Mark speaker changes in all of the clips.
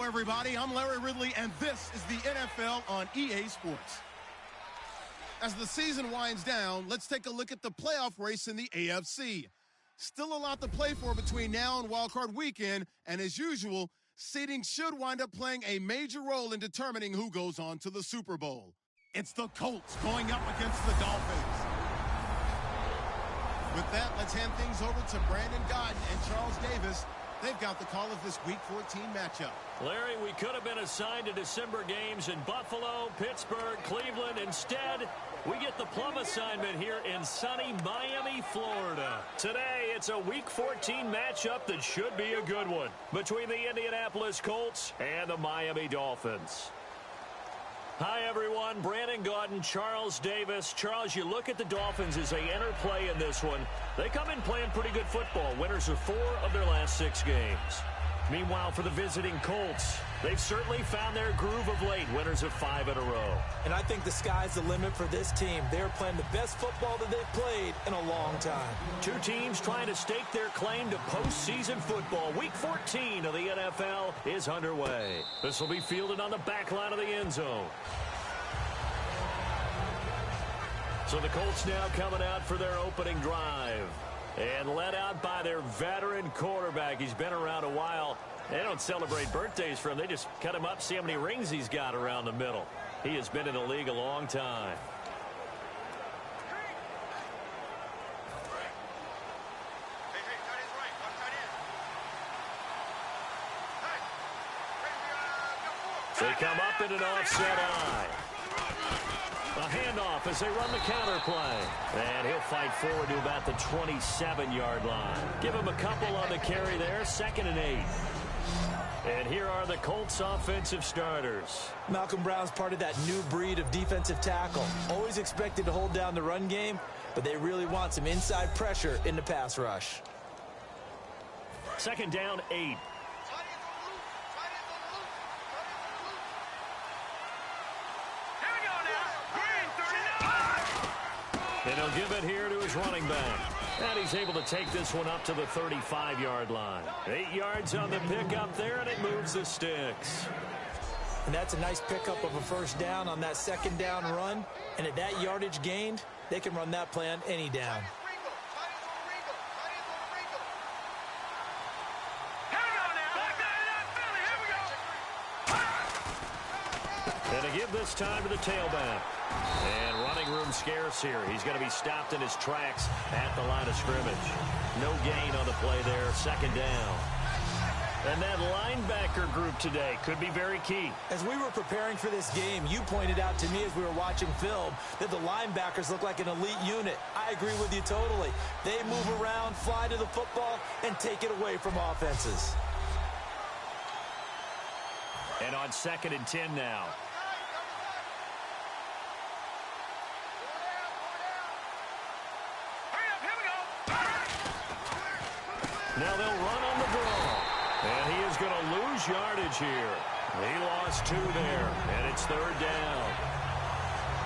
Speaker 1: everybody. I'm Larry Ridley, and this is the NFL on EA Sports. As the season winds down, let's take a look at the playoff race in the AFC. Still a lot to play for between now and Wildcard Weekend, and as usual, seeding should wind up playing a major role in determining who goes on to the Super Bowl. It's the Colts going up against the Dolphins. With that, let's hand things over to Brandon Godden and Charles Davis. They've got the call of this Week 14 matchup.
Speaker 2: Larry, we could have been assigned to December games in Buffalo, Pittsburgh, Cleveland. Instead, we get the plum assignment here in sunny Miami, Florida. Today, it's a Week 14 matchup that should be a good one between the Indianapolis Colts and the Miami Dolphins. Hi, everyone. Brandon Godden, Charles Davis. Charles, you look at the Dolphins as they enter play in this one. They come in playing pretty good football. Winners of 4 of their last 6 games. Meanwhile, for the visiting Colts, they've certainly found their groove of late. Winners of 5 in a row.
Speaker 3: And I think the sky's the limit for this team. They're playing the best football that they've played in a long time.
Speaker 2: 2 teams trying to stake their claim to postseason football. Week 14 of the NFL is underway. This will be fielded on the back line of the end zone. So the Colts now coming out for their opening drive. And led out by their veteran quarterback. He's been around a while. They don't celebrate birthdays for him. They just cut him up, see how many rings he's got around the middle. He has been in the league a long time. They come up in an offset eye. A handoff as they run the counter play. And he'll fight forward to about the 27-yard line. Give him a couple on the carry there. 2nd and 8. And here are the Colts offensive starters.
Speaker 3: Malcolm Brown's part of that new breed of defensive tackle. Always expected to hold down the run game, but they really want some inside pressure in the pass rush.
Speaker 2: 2nd down, 8. And he'll give it here to his running back. And he's able to take this one up to the 35-yard line. 8 yards on the pickup there, and it moves the sticks.
Speaker 3: And that's a nice pickup of a first down on that 2nd down run. And at that yardage gained, they can run that play on any down.
Speaker 2: And to give this time to the tailback. And running room scarce here. He's going to be stopped in his tracks at the line of scrimmage. No gain on the play there. 2nd down. And that linebacker group today could be very key.
Speaker 3: As we were preparing for this game, you pointed out to me as we were watching film that the linebackers look like an elite unit. I agree with you totally. They move around, fly to the football, and take it away from offenses.
Speaker 2: And on 2nd and 10 now. Now they'll run on the draw. And he is going to lose yardage here. He lost 2 there, and it's 3rd down.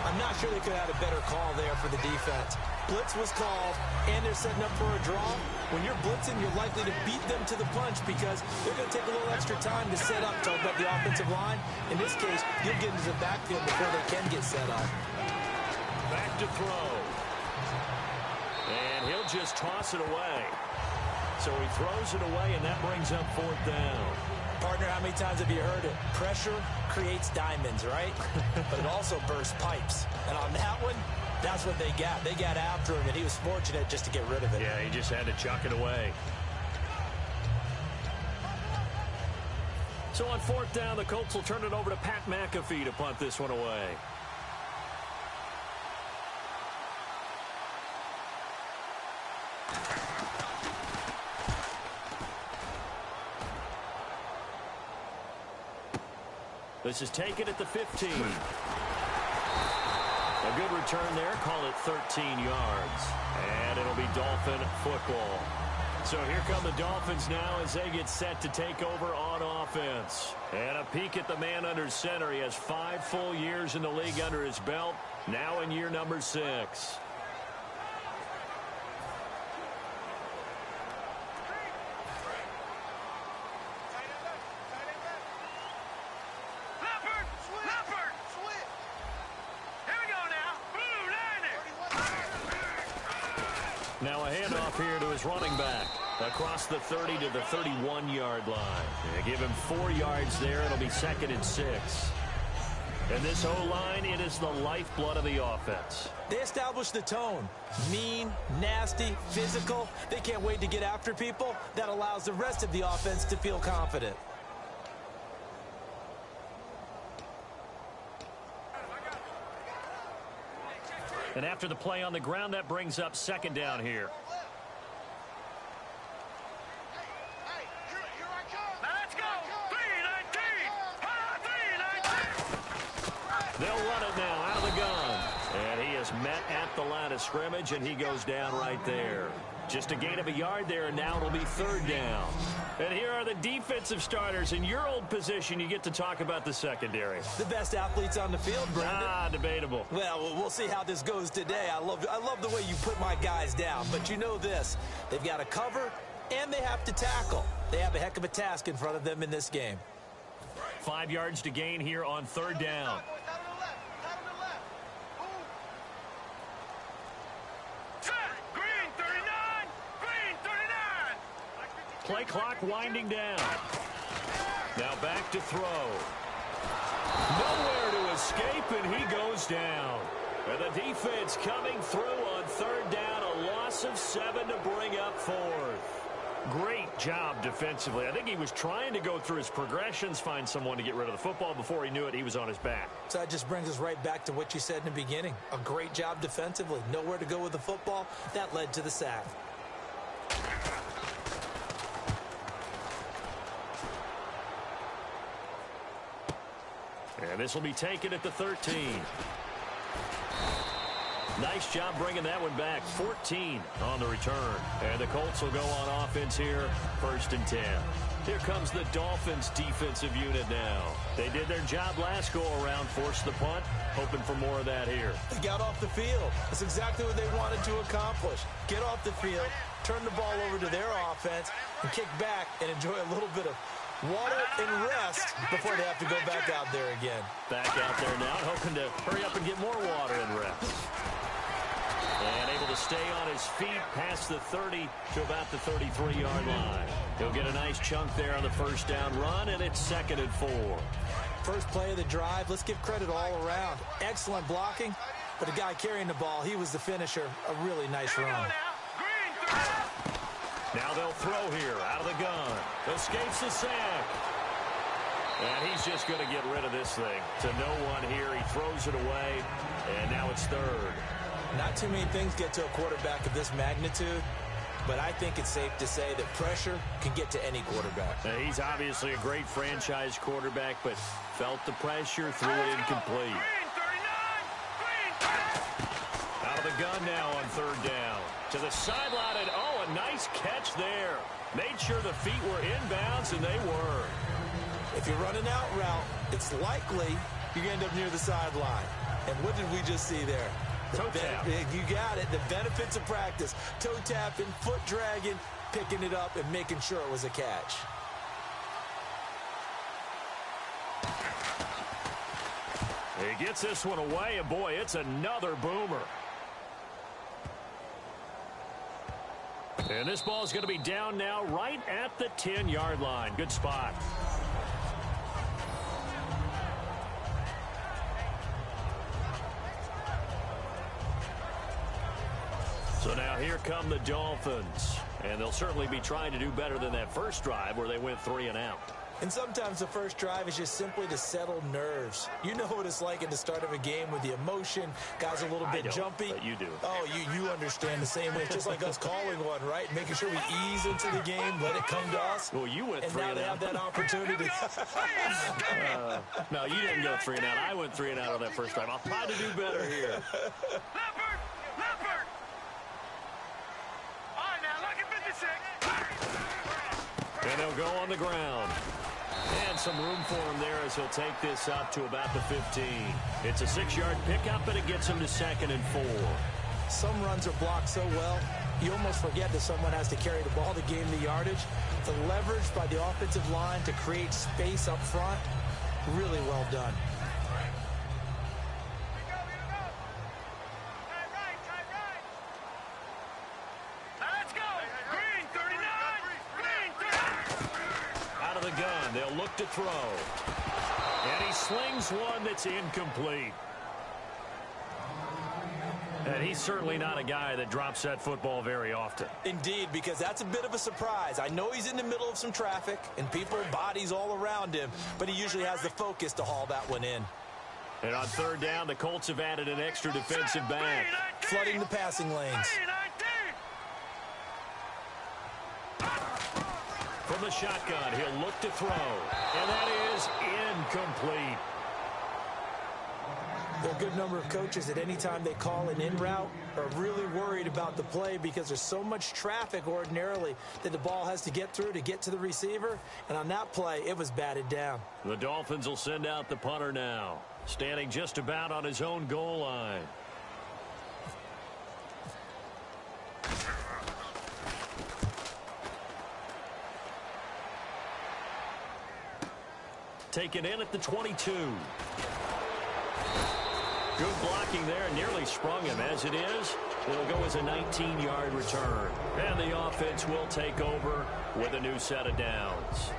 Speaker 3: I'm not sure they could have had a better call there for the defense. Blitz was called, and they're setting up for a draw. When you're blitzing, you're likely to beat them to the punch because they're going to take a little extra time to set up to open up the offensive line. In this case, you'll get into the backfield before they can get set up.
Speaker 2: Back to throw. And he'll just toss it away. So he throws it away, and that brings up 4th down.
Speaker 3: Partner, how many times have you heard it? Pressure creates diamonds, right? But it also bursts pipes. And on that one, that's what they got. They got after him, and he was fortunate just to get rid of it.
Speaker 2: Yeah, he just had to chuck it away. So on 4th down, the Colts will turn it over to Pat McAfee to punt this one away. This is taken at the 15. A good return there. Call it 13 yards. And it'll be Dolphin football. So here come the Dolphins now as they get set to take over on offense. And a peek at the man under center. He has 5 full years in the league under his belt. Now in year number 6. Now a handoff here to his running back. Across the 30 to the 31-yard line. Give him 4 yards there. It'll be 2nd and 6. And this O-line, it is the lifeblood of the offense.
Speaker 3: They established the tone. Mean, nasty, physical. They can't wait to get after people. That allows the rest of the offense to feel confident.
Speaker 2: And after the play on the ground, that brings up 2nd down here. They'll run it now out of the gun. And he is met at the line of scrimmage, and he goes down right there. Just a gain of a yard there, and now it'll be 3rd down. And here are the defensive starters. In your old position, you get to talk about the secondary.
Speaker 3: The best athletes on the field, Brandon.
Speaker 2: Debatable.
Speaker 3: Well, we'll see how this goes today. I love the way you put my guys down. But you know this. They've got to cover, and they have to tackle. They have a heck of a task in front of them in this game.
Speaker 2: 5 yards to gain here on 3rd down. Play clock winding down. Now back to throw. Nowhere to escape, and he goes down. And the defense coming through on 3rd down. A loss of 7 to bring up 4th. Great job defensively. I think he was trying to go through his progressions, find someone to get rid of the football. Before he knew it, he was on his back.
Speaker 3: So that just brings us right back to what you said in the beginning. A great job defensively. Nowhere to go with the football. That led to the sack.
Speaker 2: And this will be taken at the 13. Nice job bringing that one back. 14 on the return. And the Colts will go on offense here. 1st and 10. Here comes the Dolphins defensive unit now. They did their job last go-around, forced the punt, hoping for more of that here.
Speaker 3: They got off the field. That's exactly what they wanted to accomplish. Get off the field, turn the ball over to their offense, and kick back and enjoy a little bit of water and rest before they have to go back out there again.
Speaker 2: Back out there now, hoping to hurry up and get more water and rest. And able to stay on his feet past the 30 to about the 33-yard line. He'll get a nice chunk there on the 1st down run, and it's 2nd and 4.
Speaker 3: First play of the drive, let's give credit all around. Excellent blocking, but the guy carrying the ball, he was the finisher. A really nice run.
Speaker 2: Now they'll throw here out of the gun. Escapes the sack. And he's just going to get rid of this thing. To no one here. He throws it away, and now it's 3rd.
Speaker 3: Not too many things get to a quarterback of this magnitude, but I think it's safe to say that pressure can get to any quarterback.
Speaker 2: Now, he's obviously a great franchise quarterback, but felt the pressure, threw it incomplete. Out of the gun now on 3rd down. To the sideline, and oh, a nice catch there. Made sure the feet were inbounds, and they were.
Speaker 3: If you're running out route, it's likely you're going to end up near the sideline. And what did we just see there?
Speaker 2: Toe tap.
Speaker 3: You got it. The benefits of practice. Toe tapping, foot dragging, picking it up, and making sure it was a catch.
Speaker 2: He gets this one away, and boy, it's another boomer. And this ball is going to be down now right at the 10-yard line. Good spot. So now here come the Dolphins. And they'll certainly be trying to do better than that first drive where they went 3 and out.
Speaker 3: And sometimes the first drive is just simply to settle nerves. You know what it's like at the start of a game with the emotion. Guys a little bit jumpy.
Speaker 2: But you do.
Speaker 3: Oh, you understand the same way. It's just like us calling one, right? Making sure we ease into the game, let it come to us.
Speaker 2: Well, you went 3 and out.
Speaker 3: And now they have that opportunity.
Speaker 2: No, you didn't go 3 and out. I went 3 and out on that first drive. I'll try to do better here. And they'll go on the ground. And some room for him there as he'll take this up to about the 15. It's a 6-yard pickup, and it gets him to 2nd and 4.
Speaker 3: Some runs are blocked so well, you almost forget that someone has to carry the ball to gain the yardage. The leverage by the offensive line to create space up front, really well done.
Speaker 2: gun. They'll look to throw. And he slings one that's incomplete. And he's certainly not a guy that drops that football very often.
Speaker 3: Indeed, because that's a bit of a surprise. I know he's in the middle of some traffic and people, bodies all around him, but he usually has the focus to haul that one in.
Speaker 2: And on third down, the Colts have added an extra defensive back.
Speaker 3: Flooding the passing lanes.
Speaker 2: From the shotgun, he'll look to throw. And that is incomplete.
Speaker 3: There are a good number of coaches at any time they call an in route are really worried about the play because there's so much traffic ordinarily that the ball has to get through to get to the receiver. And on that play, it was batted down.
Speaker 2: The Dolphins will send out the punter now, standing just about on his own goal line. Taken in at the 22. Good blocking there, nearly sprung him. As it is, it'll go as a 19-yard return. And the offense will take over with a new set of downs.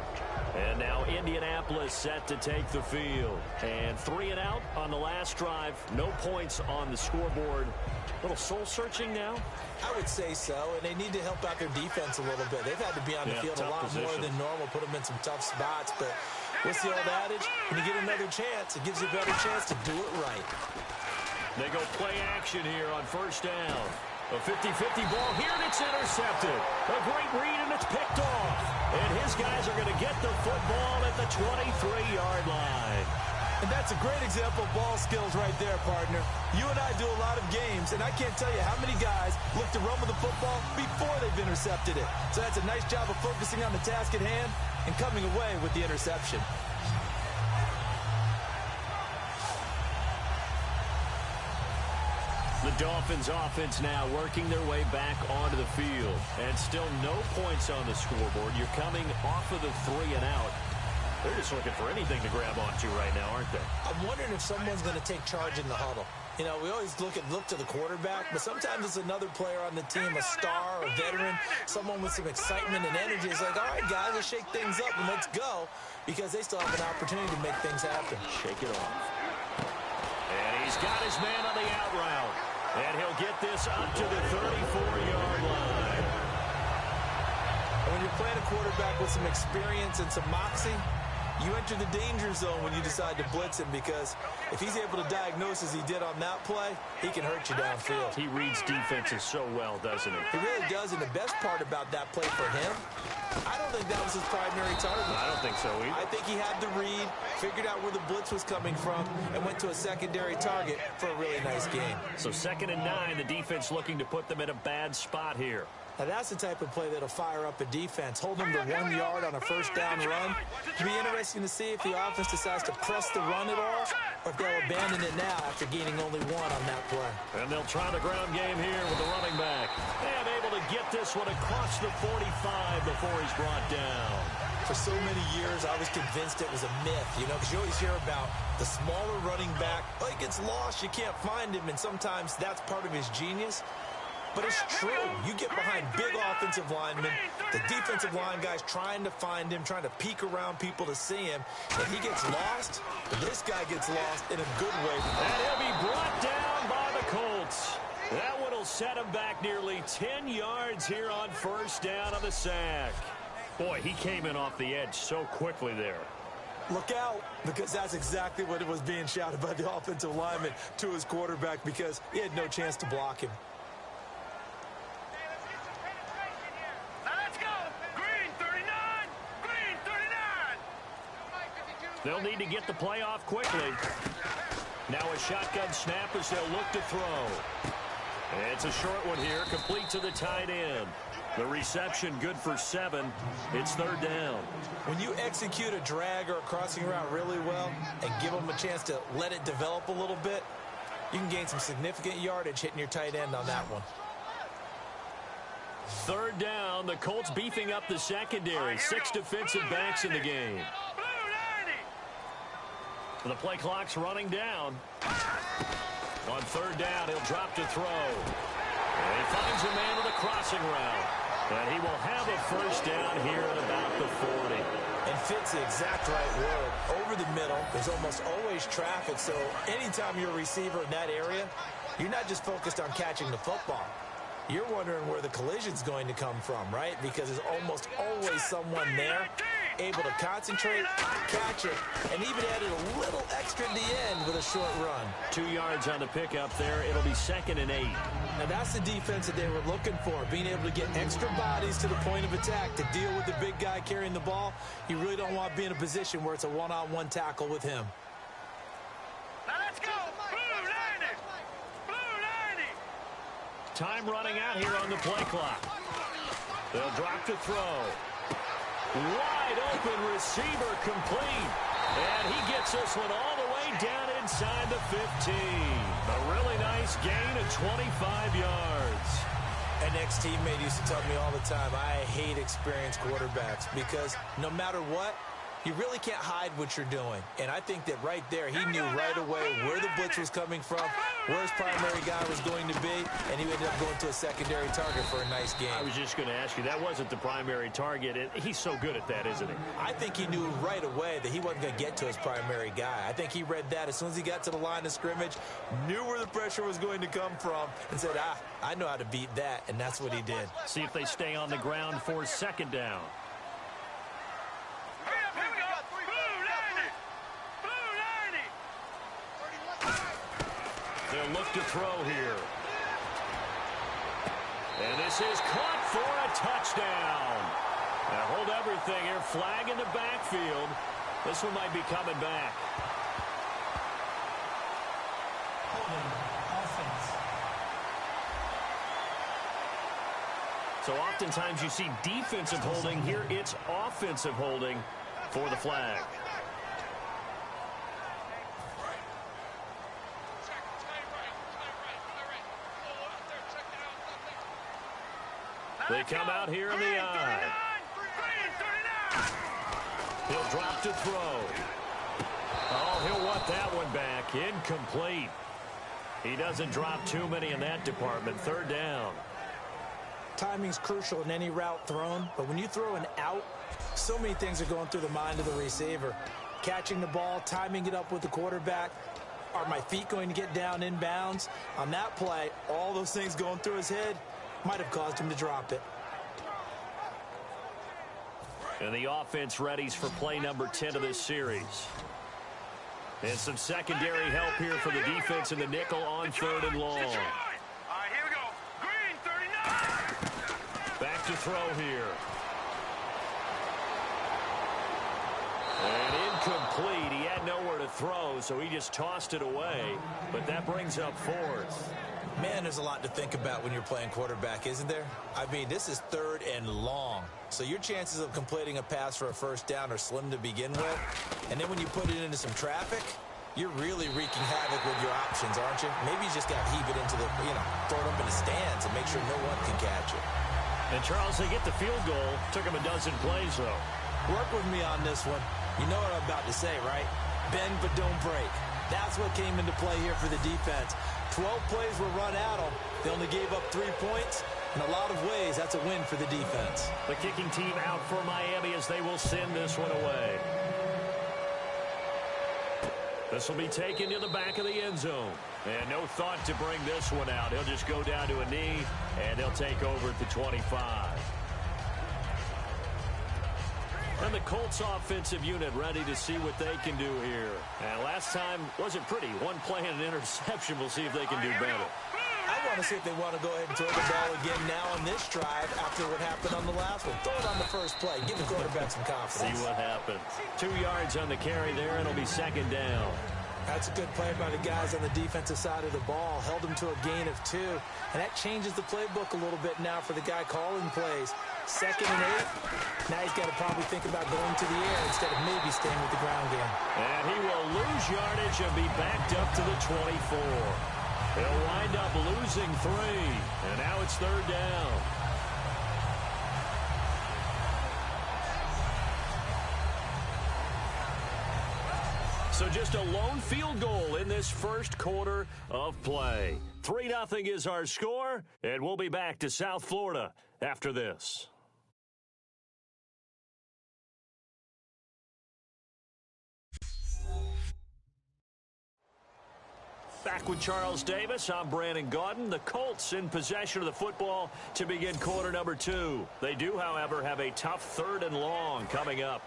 Speaker 2: And now Indianapolis set to take the field. And 3 and out on the last drive. No points on the scoreboard. A little soul-searching now?
Speaker 3: I would say so, and they need to help out their defense a little bit. They've had to be on the field a lot more than normal, put them in some tough spots. But what's the old adage? When you get another chance, it gives you a better chance to do it right.
Speaker 2: They go play action here on first down. A 50-50 ball here, and it's intercepted. A great read, and it's picked off. And his guys are going to get the football at the 23-yard line.
Speaker 3: And that's a great example of ball skills right there, partner. You and I do a lot of games, and I can't tell you how many guys look to run with the football before they've intercepted it. So that's a nice job of focusing on the task at hand and coming away with the interception.
Speaker 2: The Dolphins offense now working their way back onto the field. And still no points on the scoreboard. You're coming off of the 3 and out. They're just looking for anything to grab onto right now, aren't they?
Speaker 3: I'm wondering if someone's going to take charge in the huddle. You know, we always look to the quarterback, but sometimes it's another player on the team, a star, a veteran, someone with some excitement and energy. It's like, all right, guys, let's shake things up and let's go, because they still have an opportunity to make things happen.
Speaker 2: Shake it off. And he's got his man on the out route. And he'll get this up to the 34-yard line.
Speaker 3: And when you're playing a quarterback with some experience and some moxie, you enter the danger zone when you decide to blitz him, because if he's able to diagnose as he did on that play, he can hurt you downfield.
Speaker 2: He reads defenses so well, doesn't he?
Speaker 3: He really does, and the best part about that play for him, I don't think that was his primary target.
Speaker 2: I don't think so either.
Speaker 3: I think he had the read, figured out where the blitz was coming from, and went to a secondary target for a really nice game.
Speaker 2: So 2nd and 9, the defense looking to put them in a bad spot here.
Speaker 3: Now that's the type of play that'll fire up a defense. Hold them to 1 yard on a first down run. It'll be interesting to see if the offense decides to press the run at all, or if they'll abandon it now after gaining only 1 on that play.
Speaker 2: And they'll try the ground game here with the running back. And able to get this one across the 45 before he's brought down.
Speaker 3: For so many years, I was convinced it was a myth, you know, because you always hear about the smaller running back. Oh, he gets lost, you can't find him, and sometimes that's part of his genius. But it's true. You get behind big offensive linemen, the defensive line guys trying to find him, trying to peek around people to see him. And he gets lost, this guy gets lost in a good way.
Speaker 2: And he'll be brought down by the Colts. That one will set him back nearly 10 yards here on first down on the sack. Boy, he came in off the edge so quickly there.
Speaker 3: Look out, because that's exactly what it was being shouted by the offensive lineman to his quarterback, because he had no chance to block him.
Speaker 2: They'll need to get the play off quickly. Now a shotgun snap as they'll look to throw. It's a short one here, complete to the tight end. The reception good for 7. It's 3rd down.
Speaker 3: When you execute a drag or a crossing route really well and give them a chance to let it develop a little bit, you can gain some significant yardage hitting your tight end on that one.
Speaker 2: 3rd down, the Colts beefing up the secondary. 6 defensive backs in the game. The play clock's running down. On 3rd down, he'll drop to throw. And he finds a man with a crossing route. And he will have a first down here at about the 40.
Speaker 3: And fits the exact right word. Over the middle, there's almost always traffic, so anytime you're a receiver in that area, you're not just focused on catching the football. You're wondering where the collision's going to come from, right? Because there's almost always someone there able to concentrate, catch it, and even added a little extra at the end with a short run.
Speaker 2: 2 yards on the pickup there. It'll be 2nd and 8.
Speaker 3: Now that's the defense that they were looking for, being able to get extra bodies to the point of attack to deal with the big guy carrying the ball. You really don't want to be in a position where it's a one-on-one tackle with him.
Speaker 4: Now let's go. Blue 90. Blue 90.
Speaker 2: Time running out here on the play clock. They'll drop to throw. Wide open receiver complete. And he gets this one all the way down inside the 15. A really nice gain of 25 yards.
Speaker 3: An ex-teammate used to tell me all the time, I hate experienced quarterbacks because no matter what, you really can't hide what you're doing. And I think that right there, he knew right away where the blitz was coming from, where his primary guy was going to be, and he ended up going to a secondary target for a nice game.
Speaker 2: I was just going to ask you, that wasn't the primary target. He's so good at that, isn't he?
Speaker 3: I think he knew right away that he wasn't going to get to his primary guy. I think he read that as soon as he got to the line of scrimmage, knew where the pressure was going to come from, and said, I know how to beat that, and that's what he did.
Speaker 2: See if they stay on the ground for 2nd down. They'll look to throw here. And this is caught for a touchdown. Now hold everything here. Flag in the backfield. This one might be coming back. So oftentimes you see defensive holding. Here it's offensive holding for the flag. They come out here in the eye. He'll drop to throw. Oh, he'll want that one back. Incomplete. He doesn't drop too many in that department. 3rd down.
Speaker 3: Timing's crucial in any route thrown, but when you throw an out, so many things are going through the mind of the receiver. Catching the ball, timing it up with the quarterback. Are my feet going to get down in bounds? On that play, all those things going through his head might have caused him to drop it.
Speaker 2: And the offense readies for play number 10 of this series. And some secondary help here for the defense in the nickel on 3rd and long.
Speaker 4: All right, here we go. Green 39.
Speaker 2: Back to throw here. And incomplete. He had nowhere to throw, so he just tossed it away. But that brings up 4th.
Speaker 3: Man, there's a lot to think about when you're playing quarterback, isn't there? I mean, this is 3rd and long. So your chances of completing a pass for a first down are slim to begin with. And then when you put it into some traffic, you're really wreaking havoc with your options, aren't you? Maybe you just got to heave it into the, throw it up in the stands and make sure no one can catch it.
Speaker 2: And, Charles, they get the field goal. Took him a dozen plays, though.
Speaker 3: Work with me on this one. You know what I'm about to say, right? Bend but don't break. That's what came into play here for the defense. 12 plays were run at them. They only gave up 3 points. In a lot of ways, that's a win for the defense.
Speaker 2: The kicking team out for Miami as they will send this one away. This will be taken to the back of the end zone. And no thought to bring this one out. He'll just go down to a knee, and they'll take over at the 25. And the Colts offensive unit ready to see what they can do here. And last time wasn't pretty. One play and an interception. We'll see if they can do better.
Speaker 3: I want to see if they want to go ahead and throw the ball again now on this drive after what happened on the last one. Throw it on the first play. Give the quarterback some confidence.
Speaker 2: See what happens. 2 yards on the carry there, and it'll be 2nd down.
Speaker 3: That's a good play by the guys on the defensive side of the ball. Held them to a gain of 2. And that changes the playbook a little bit now for the guy calling plays. 2nd and 8. Now he's got to probably think about going to the air instead of maybe staying with the ground game.
Speaker 2: And he will lose yardage and be backed up to the 24. He'll wind up losing 3. And now it's 3rd down. So just a lone field goal in this first quarter of play. 3-0 is our score, and we'll be back to South Florida after this. Back with Charles Davis, I'm Brandon Gaudin. The Colts in possession of the football to begin quarter number 2. They do, however, have a tough 3rd and long coming up.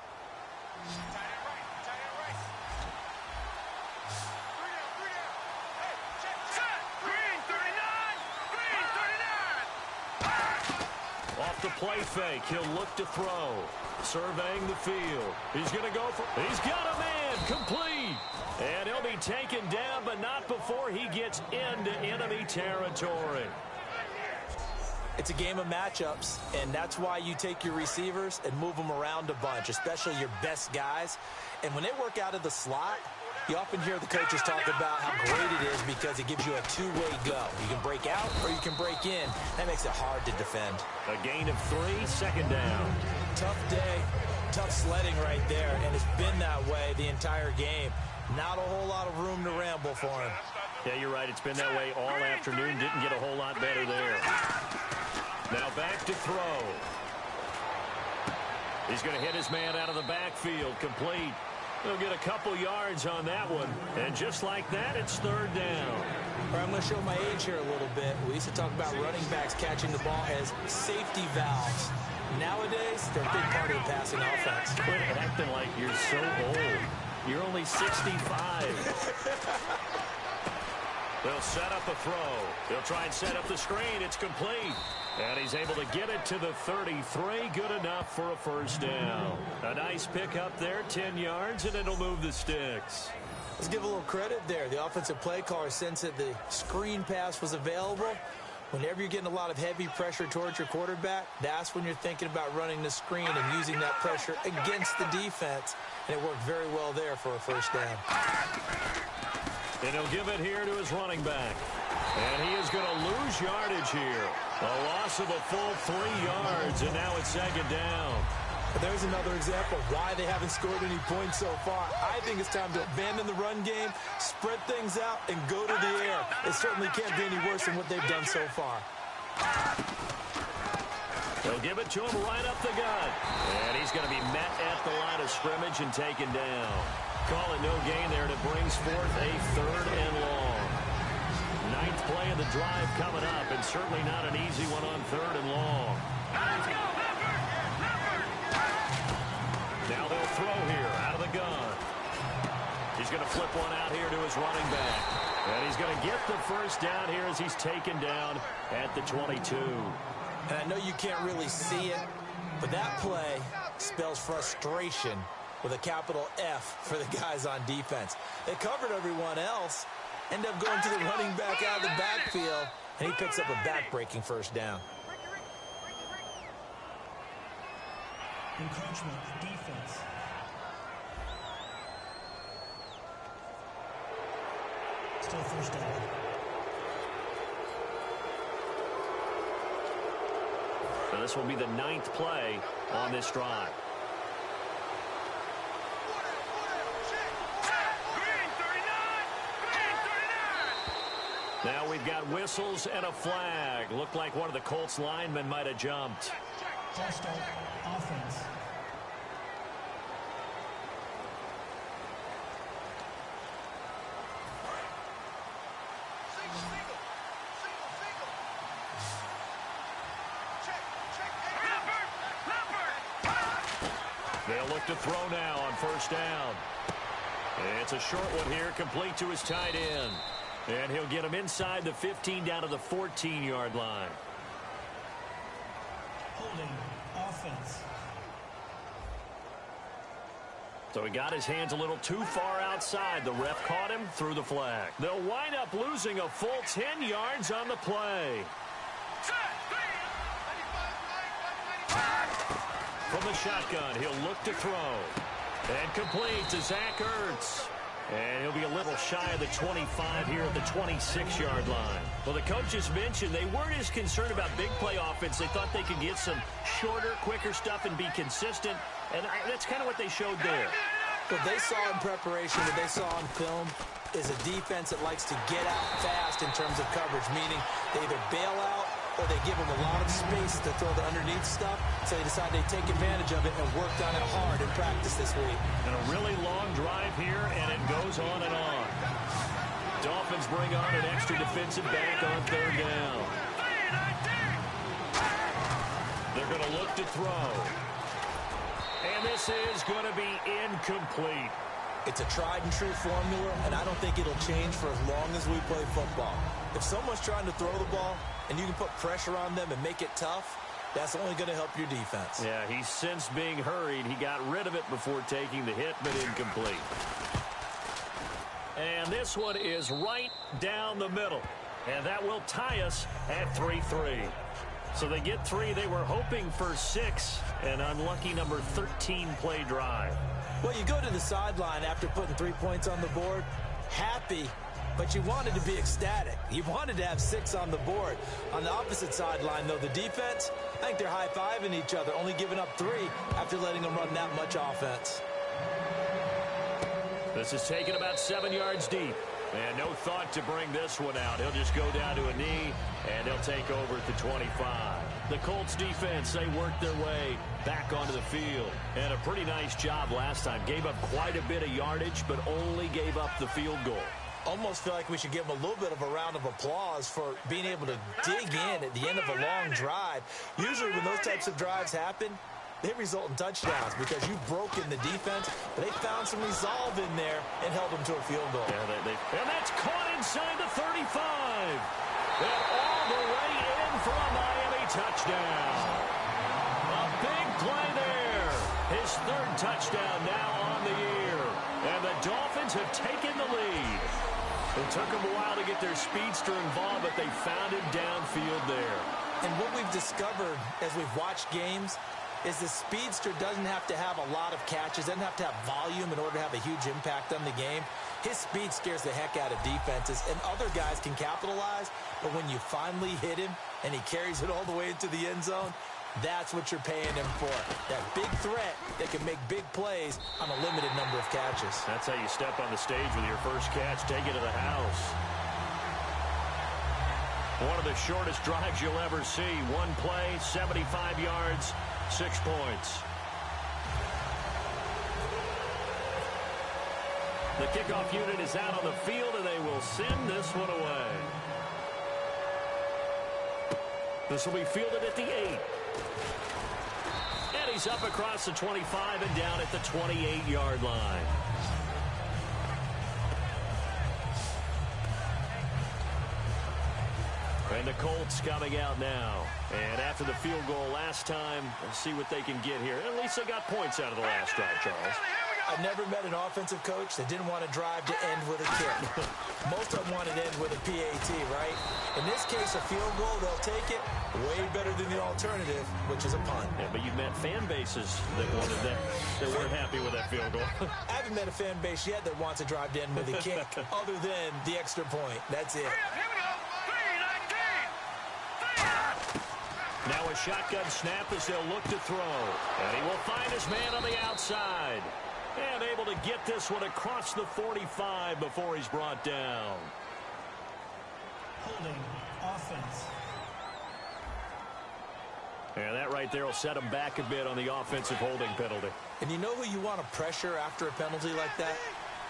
Speaker 2: Off the play fake, he'll look to throw. Surveying the field. He's going to go for... He's got a man, complete. And he'll be taken down, but not before he gets into enemy territory.
Speaker 3: It's a game of matchups, and that's why you take your receivers and move them around a bunch, especially your best guys. And when they work out of the slot, you often hear the coaches talk about how great it is because it gives you a two-way go. You can break out or you can break in. That makes it hard to defend.
Speaker 2: A gain of 3, 2nd down.
Speaker 3: Tough day, tough sledding right there, and it's been that way the entire game. Not a whole lot of room to ramble for him.
Speaker 2: Yeah, you're right. It's been that way all afternoon. Didn't get a whole lot better there. Now back to throw. He's going to hit his man out of the backfield. Complete. He'll get a couple yards on that one. And just like that, it's 3rd down.
Speaker 3: All right, I'm going to show my age here a little bit. We used to talk about running backs catching the ball as safety valves. Nowadays, they're a big part of the passing offense.
Speaker 2: Quit acting like you're so old. You're only 65. They'll set up a throw. They'll try and set up the screen. It's complete. And he's able to get it to the 33. Good enough for a 1st down. A nice pickup there, 10 yards, and it'll move the sticks.
Speaker 3: Let's give a little credit there. The offensive play caller, since that the screen pass was available, whenever you're getting a lot of heavy pressure towards your quarterback, that's when you're thinking about running the screen and using that pressure against the defense. And it worked very well there for a 1st down.
Speaker 2: And he'll give it here to his running back. And he is going to lose yardage here. A loss of a full 3 yards, and now it's 2nd down.
Speaker 3: But there's another example of why they haven't scored any points so far. I think it's time to abandon the run game, spread things out, and go to the air. It certainly can't be any worse than what they've done so far.
Speaker 2: They'll give it to him right up the gut. And he's going to be met at the line of scrimmage and taken down. Call it no gain there, and it brings forth a 3rd and long. 9th play of the drive coming up, and certainly not an easy one on 3rd and long.
Speaker 4: Let's go,
Speaker 2: Now they'll throw here out of the gun. He's going to flip one out here to his running back. And he's going to get the 1st down here as he's taken down at the 22.
Speaker 3: And I know you can't really see it, but that play spells frustration with a capital F for the guys on defense. They covered everyone else, end up going to the running back out of the backfield, and he picks up a back-breaking 1st down.
Speaker 5: Encroachment defense. Still 1st down.
Speaker 2: So this will be the 9th play on this drive. Now we've got whistles and a flag. Looked like one of the Colts linemen might have jumped.
Speaker 5: False start, offense.
Speaker 2: They'll look to throw now on 1st down. It's a short one here, complete to his tight end. And he'll get him inside the 15 down to the 14-yard line.
Speaker 5: Holding offense.
Speaker 2: So he got his hands a little too far outside. The ref caught him, threw the flag. They'll wind up losing a full 10 yards on the play. From the shotgun, he'll look to throw. And complete to Zach Ertz. And he'll be a little shy of the 25 here at the 26-yard line. Well, the coaches mentioned they weren't as concerned about big play offense. They thought they could get some shorter, quicker stuff and be consistent. And that's kind of what they showed there.
Speaker 3: What they saw in preparation, what they saw on film, is a defense that likes to get out fast in terms of coverage, meaning they either bail out or they give them a lot of space to throw the underneath stuff, so they decide they take advantage of it and worked on it hard in practice this week.
Speaker 2: And a really long drive here, and it goes on and on. Dolphins bring on an extra defensive back on third down. They're going to look to throw. And this is going to be incomplete.
Speaker 3: It's a tried-and-true formula, and I don't think it'll change for as long as we play football. If someone's trying to throw the ball and you can put pressure on them and make it tough, that's only going to help your defense.
Speaker 2: Yeah, he sensed being hurried. He got rid of it before taking the hit, but incomplete. And this one is right down the middle. And that will tie us at 3-3. So they get 3. They were hoping for 6. An unlucky number 13 play drive.
Speaker 3: Well, you go to the sideline after putting 3 points on the board, happy, but you wanted to be ecstatic. You wanted to have 6 on the board. On the opposite sideline, though, the defense, I think they're high-fiving each other, only giving up 3 after letting them run that much offense.
Speaker 2: This is taken about 7 yards deep. And no thought to bring this one out. He'll just go down to a knee, and he'll take over at the 25. The Colts defense, they worked their way back onto the field. And a pretty nice job last time. Gave up quite a bit of yardage, but only gave up the field goal.
Speaker 3: Almost feel like we should give them a little bit of a round of applause for being able to dig in at the end of a long drive. Usually when those types of drives happen, they result in touchdowns because you've broken the defense, but they found some resolve in there and held them to a field goal.
Speaker 2: Yeah, and that's caught inside the 35. And all the way in for a Miami touchdown. A big play there. His 3rd touchdown now on the year. And the Dolphins have taken the lead. It took them a while to get their speedster involved, but they found him downfield there.
Speaker 3: And what we've discovered as we've watched games is the speedster doesn't have to have a lot of catches, doesn't have to have volume in order to have a huge impact on the game. His speed scares the heck out of defenses, and other guys can capitalize, but when you finally hit him and he carries it all the way into the end zone, that's what you're paying him for. That big threat that can make big plays on a limited number of catches.
Speaker 2: That's how you step on the stage with your first catch, take it to the house. One of the shortest drives you'll ever see. One play, 75 yards, 6 points. The kickoff unit is out on the field, and they will send this one away. This will be fielded at the 8. And he's up across the 25 and down at the 28-yard line. And the Colts coming out now. And after the field goal last time, let's see what they can get here. At least they got points out of the last drive, Charles.
Speaker 3: I've never met an offensive coach that didn't want to drive to end with a kick. Most of them want to end with a PAT, right? In this case, a field goal, they'll take it. Way better than the alternative, which is a punt.
Speaker 2: Yeah, but you've met fan bases that wanted that. They weren't happy with that field goal.
Speaker 3: I haven't met a fan base yet that wants to drive to end with a kick other than the extra point. That's it.
Speaker 2: Now a shotgun snap as they'll look to throw. And he will find his man on the outside. And able to get this one across the 45 before he's brought down.
Speaker 5: Holding offense.
Speaker 2: And that right there will set him back a bit on the offensive holding penalty.
Speaker 3: And you know who you want to pressure after a penalty like that?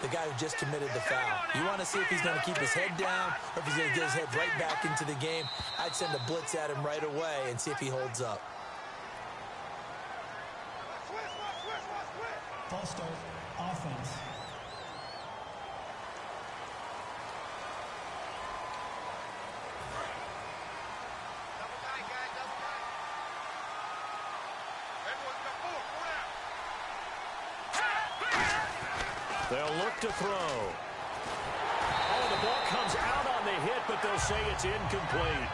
Speaker 3: The guy who just committed the foul. You want to see if he's going to keep his head down or if he's going to get his head right back into the game. I'd send a blitz at him right away and see if he holds up.
Speaker 5: False start offense.
Speaker 2: They'll look to throw. Oh, the ball comes out on the hit, but they'll say it's incomplete.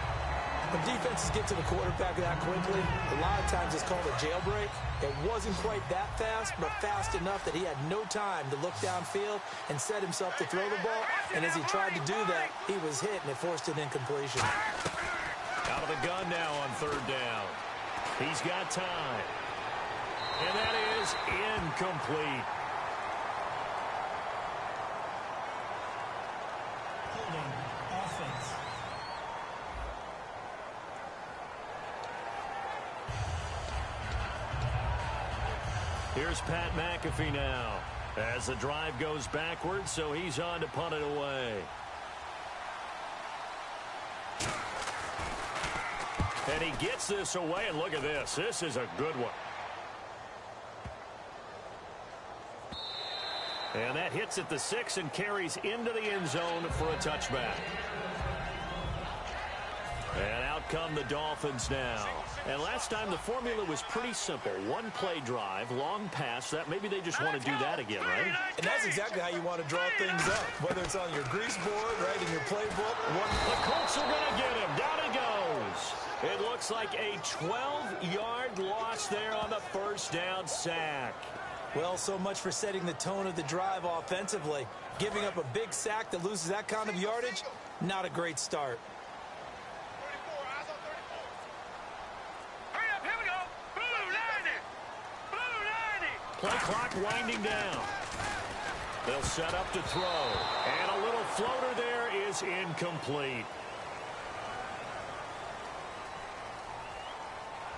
Speaker 3: When defenses get to the quarterback that quickly, a lot of times it's called a jailbreak. It wasn't quite that fast, but fast enough that he had no time to look downfield and set himself to throw the ball. And as he tried to do that, he was hit, and it forced an incompletion.
Speaker 2: Out of the gun now on third down. He's got time. And that is incomplete.
Speaker 5: Holding offense.
Speaker 2: Here's Pat McAfee now as the drive goes backwards, so he's on to punt it away. And he gets this away, and look at this. This is a good one. And that hits at the 6 and carries into the end zone for a touchback. And out come the Dolphins now. And last time the formula was pretty simple. One play drive, long pass. That maybe they just want to do that again, right?
Speaker 3: And that's exactly how you want to draw things up. Whether it's on your grease board, right, in your playbook.
Speaker 2: The Colts are going to get him. Down he goes. It looks like a 12-yard loss there on the first down sack.
Speaker 3: Well, so much for setting the tone of the drive offensively. Giving up a big sack that loses that kind of yardage, not a great start.
Speaker 4: Hurry up, here we go. Blue 90. Blue 90.
Speaker 2: Play clock winding down. They'll set up to throw. And a little floater there is incomplete.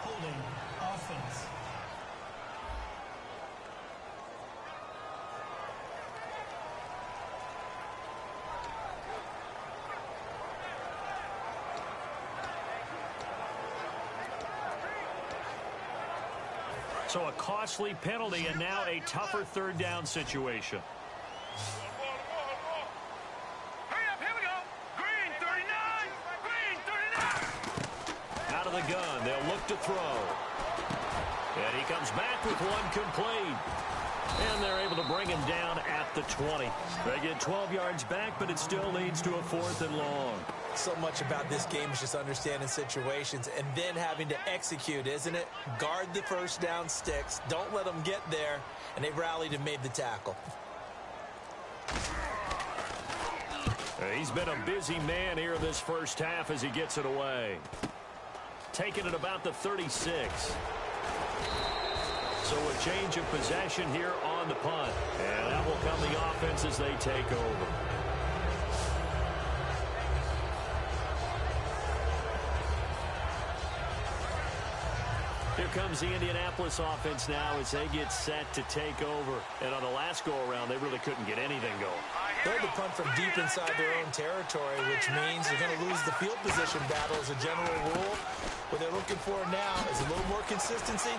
Speaker 5: Holding offense.
Speaker 2: So a costly penalty and now a tougher third down situation.
Speaker 4: Hurry up, here we go. Green 39. Green 39.
Speaker 2: Out of the gun, they'll look to throw. And he comes back with one complete. And they're able to bring him down at the 20. They get 12 yards back, but it still leads to a 4th and long.
Speaker 3: So much about this game is just understanding situations and then having to execute, isn't it? Guard the first down sticks. Don't let them get there. And they rallied and made the tackle.
Speaker 2: He's been a busy man here this first half as he gets it away. Taking it about the 36. So a change of possession here on the punt. And that will come the offense as they take over. Here comes the Indianapolis offense now as they get set to take over. And on the last go-around, they really couldn't get anything going.
Speaker 3: They're to punt from deep inside their own territory, which means they're going to lose the field position battle as a general rule. What they're looking for now is a little more consistency.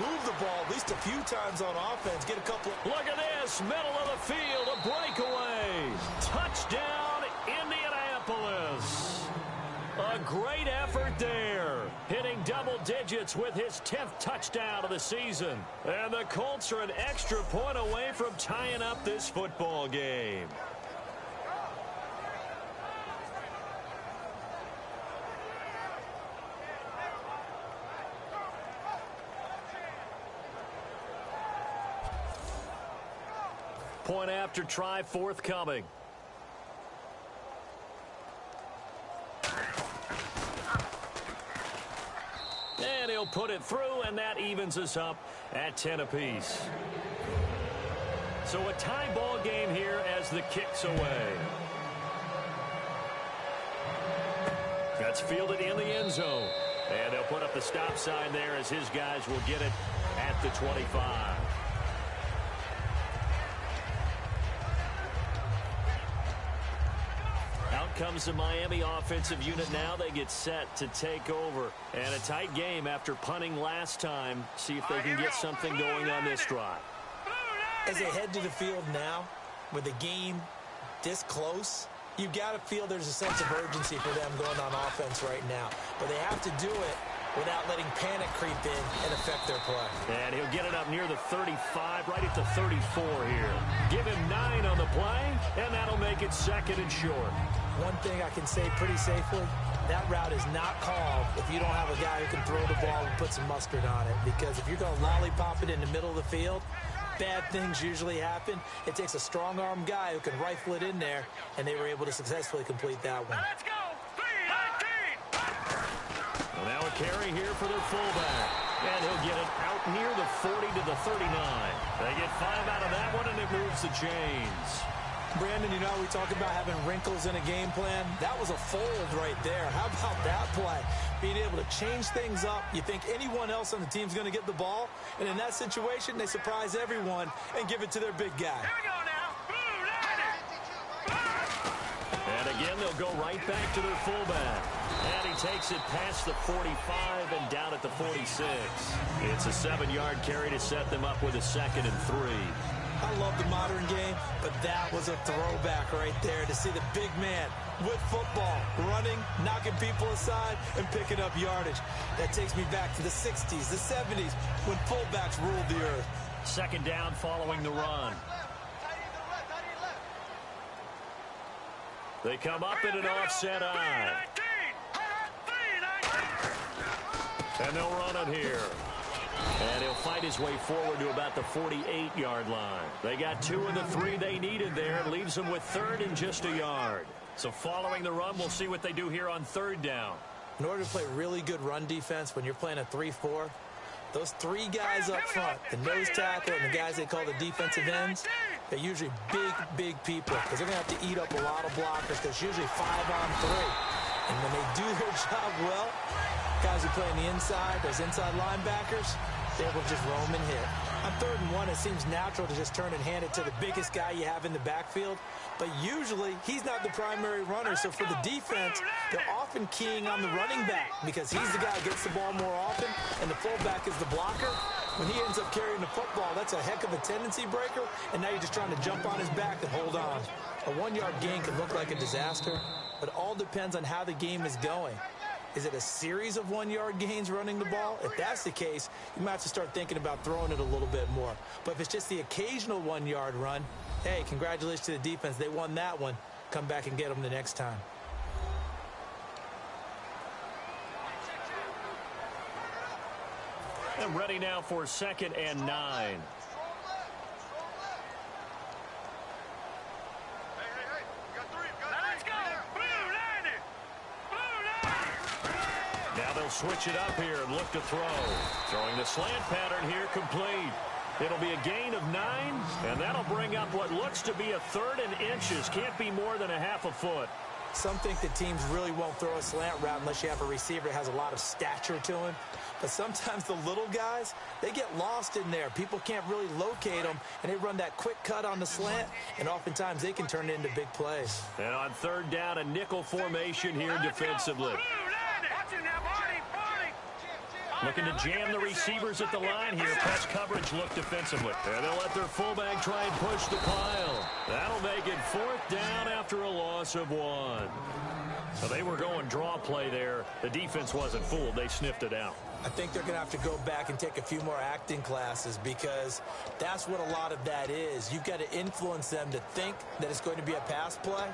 Speaker 3: Move the ball at least a few times on offense. Get a couple.
Speaker 2: Look at this. Middle of the field. A breakaway. Touchdown, Indianapolis. A great effort there. Hitting double digits with his 10th touchdown of the season. And the Colts are an extra point away from tying up this football game. Point after try forthcoming. And he'll put it through, and that evens us up at 10 apiece. So a tie ball game here as the kick's away. That's fielded in the end zone. And they'll put up the stop sign there as his guys will get it at the 25. Comes the Miami offensive unit now. They get set to take over. And a tight game after punting last time. See if they can get something going on this drive.
Speaker 3: As they head to the field now, with the game this close, you've got to feel there's a sense of urgency for them going on offense right now. But they have to do it without letting panic creep in and affect their play.
Speaker 2: And he'll get it up near the 35, right at the 34 here. Give him 9 on the play, and that'll make it 2nd and short.
Speaker 3: One thing I can say pretty safely, that route is not called if you don't have a guy who can throw the ball and put some mustard on it. Because if you're going to lollipop it in the middle of the field, bad things usually happen. It takes a strong-arm guy who can rifle it in there, and they were able to successfully complete that one.
Speaker 4: Let's go. 3-19.
Speaker 2: Well, now a carry here for their fullback. And he'll get it out near the 40 to the 39. They get 5 out of that one, and it moves the chains.
Speaker 3: Brandon, you know, we talk about having wrinkles in a game plan. That was a fold right there. How about that play? being able to change things up. You think anyone else on the team's going to get the ball, and in that situation, they surprise everyone and give it to their big guy.
Speaker 4: Here we go now.
Speaker 2: And again, they'll go right back to their fullback. And he takes it past the 45 and down at the 46. It's a 7-yard carry to set them up with a 2nd and 3.
Speaker 3: I love the modern game, but that was a throwback right there to see the big man with football, running, knocking people aside, and picking up yardage. That takes me back to the 60s, the 70s, when fullbacks ruled the earth.
Speaker 2: 2nd down following the run. They come up in an offset eye. And they'll run it here. And he'll fight his way forward to about the 48-yard line. They got 2 of the 3 they needed there. It leaves them with 3rd and just a yard. So following the run, we'll see what they do here on 3rd down.
Speaker 3: In order to play really good run defense when you're playing a 3-4, those 3 guys up front, the nose tackle and the guys they call the defensive ends, they're usually big people because they're going to have to eat up a lot of blockers because usually 5 on 3. And when they do their job well, guys who play on the inside, those inside linebackers, they're able to just roam and hit. On 3rd and 1, it seems natural to just turn and hand it to the biggest guy you have in the backfield. But usually, he's not the primary runner. So for the defense, they're often keying on the running back because he's the guy who gets the ball more often, and the fullback is the blocker. When he ends up carrying the football, that's a heck of a tendency breaker, and now you're just trying to jump on his back and hold on. A 1-yard gain can look like a disaster, but it all depends on how the game is going. Is it a series of 1-yard gains running the ball? If that's the case, you might have to start thinking about throwing it a little bit more. But if it's just the occasional 1-yard run, hey, congratulations to the defense. They won that one. Come back and get them the next time.
Speaker 2: And ready now for 2nd and 9. Now they'll switch it up here and look to throw. Throwing the slant pattern here complete. It'll be a gain of 9, and that'll bring up what looks to be a 3rd and inches. Can't be more than a half a foot.
Speaker 3: Some think the teams really won't throw a slant route unless you have a receiver that has a lot of stature to him. But sometimes the little guys, they get lost in there. People can't really locate them, and they run that quick cut on the slant, and oftentimes they can turn it into big plays.
Speaker 2: And on 3rd down, a nickel formation here defensively. Looking to jam the receivers at the line here. Press coverage look defensively. And they'll let their fullback try and push the pile. That'll make it 4th down after a loss of 1. So they were going draw play there. The defense wasn't fooled. They sniffed it out.
Speaker 3: I think they're going to have to go back and take a few more acting classes because that's what a lot of that is. You've got to influence them to think that it's going to be a pass play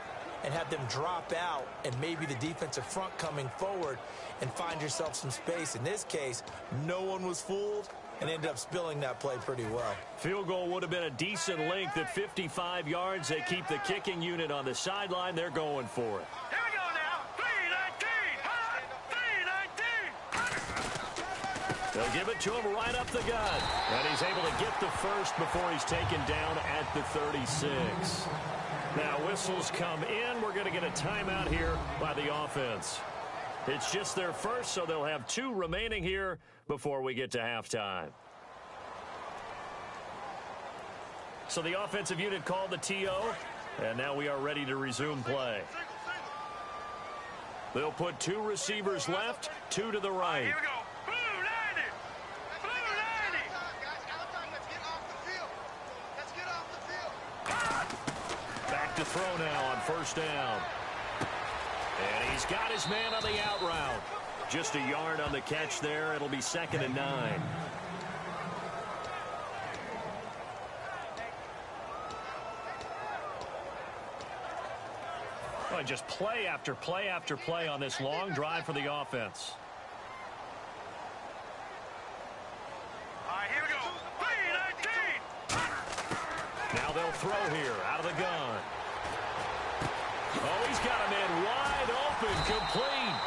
Speaker 3: and have them drop out and maybe the defensive front coming forward and find yourself some space. In this case, no one was fooled and ended up spilling that play pretty well.
Speaker 2: Field goal would have been a decent length at 55 yards. They keep the kicking unit on the sideline. They're going for it.
Speaker 4: Here we go now. 3-19.
Speaker 2: They'll give it to him right up the gut. And he's able to get the first before he's taken down at the 36. Now whistles come in. We're going to get a timeout here by the offense. It's just their first, so they'll have 2 remaining here before we get to halftime. So the offensive unit called the TO, and now we are ready to resume play. They'll put 2 receivers left, 2 to the right.
Speaker 4: Here we go. Blue 90. Blue 90.
Speaker 6: Let's get off the field. Let's get off the field.
Speaker 2: Back to throw now on 1st down. And he's got his man on the out route. Just a yard on the catch there. It'll be 2nd and 9. Well, just play after play after play on this long drive for the offense.
Speaker 4: All right, here we go. 3-19.
Speaker 2: Now they'll throw here out of the gun. Oh, he's got a man wide open, complete.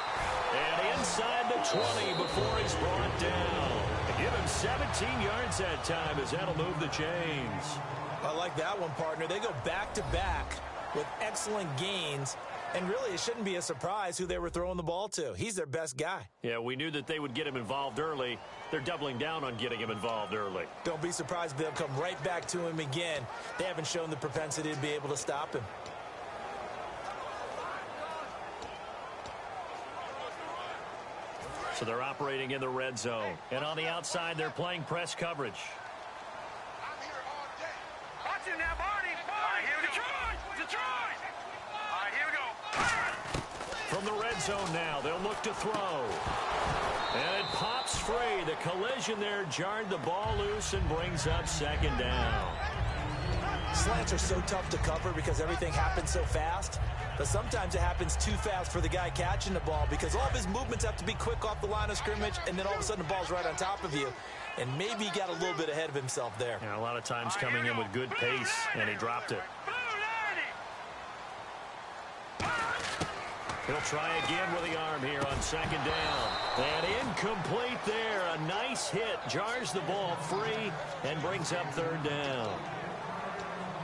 Speaker 2: And inside the 20 before he's brought down. Give him 17 yards that time as that'll move the chains.
Speaker 3: I like that one, partner. They go back-to-back with excellent gains, And really, it shouldn't be a surprise who they were throwing the ball to. He's their best guy.
Speaker 2: Yeah, we knew that they would get him involved early. They're doubling down on getting him involved early.
Speaker 3: Don't be surprised if they'll come right back to him again. They haven't shown the propensity to be able to stop him.
Speaker 2: So they're operating in the red zone. And on the outside, they're playing press coverage.
Speaker 6: I'm here all day.
Speaker 4: Watch him now, Barney. All right, here we go. Detroit. All right, here we go.
Speaker 2: From the red zone now, they'll look to throw. And it pops free. The collision there jarred the ball loose and brings up second down.
Speaker 3: Slants are so tough to cover because everything happens so fast. But sometimes it happens too fast for the guy catching the ball because all of his movements have to be quick off the line of scrimmage, and then all of a sudden the ball's right on top of you. And maybe he got a little bit ahead of himself there.
Speaker 2: Yeah, a lot of times coming in with good pace, and he dropped it. He'll try again with the arm here on second down. And incomplete there. A nice hit. Jars the ball free and brings up third down.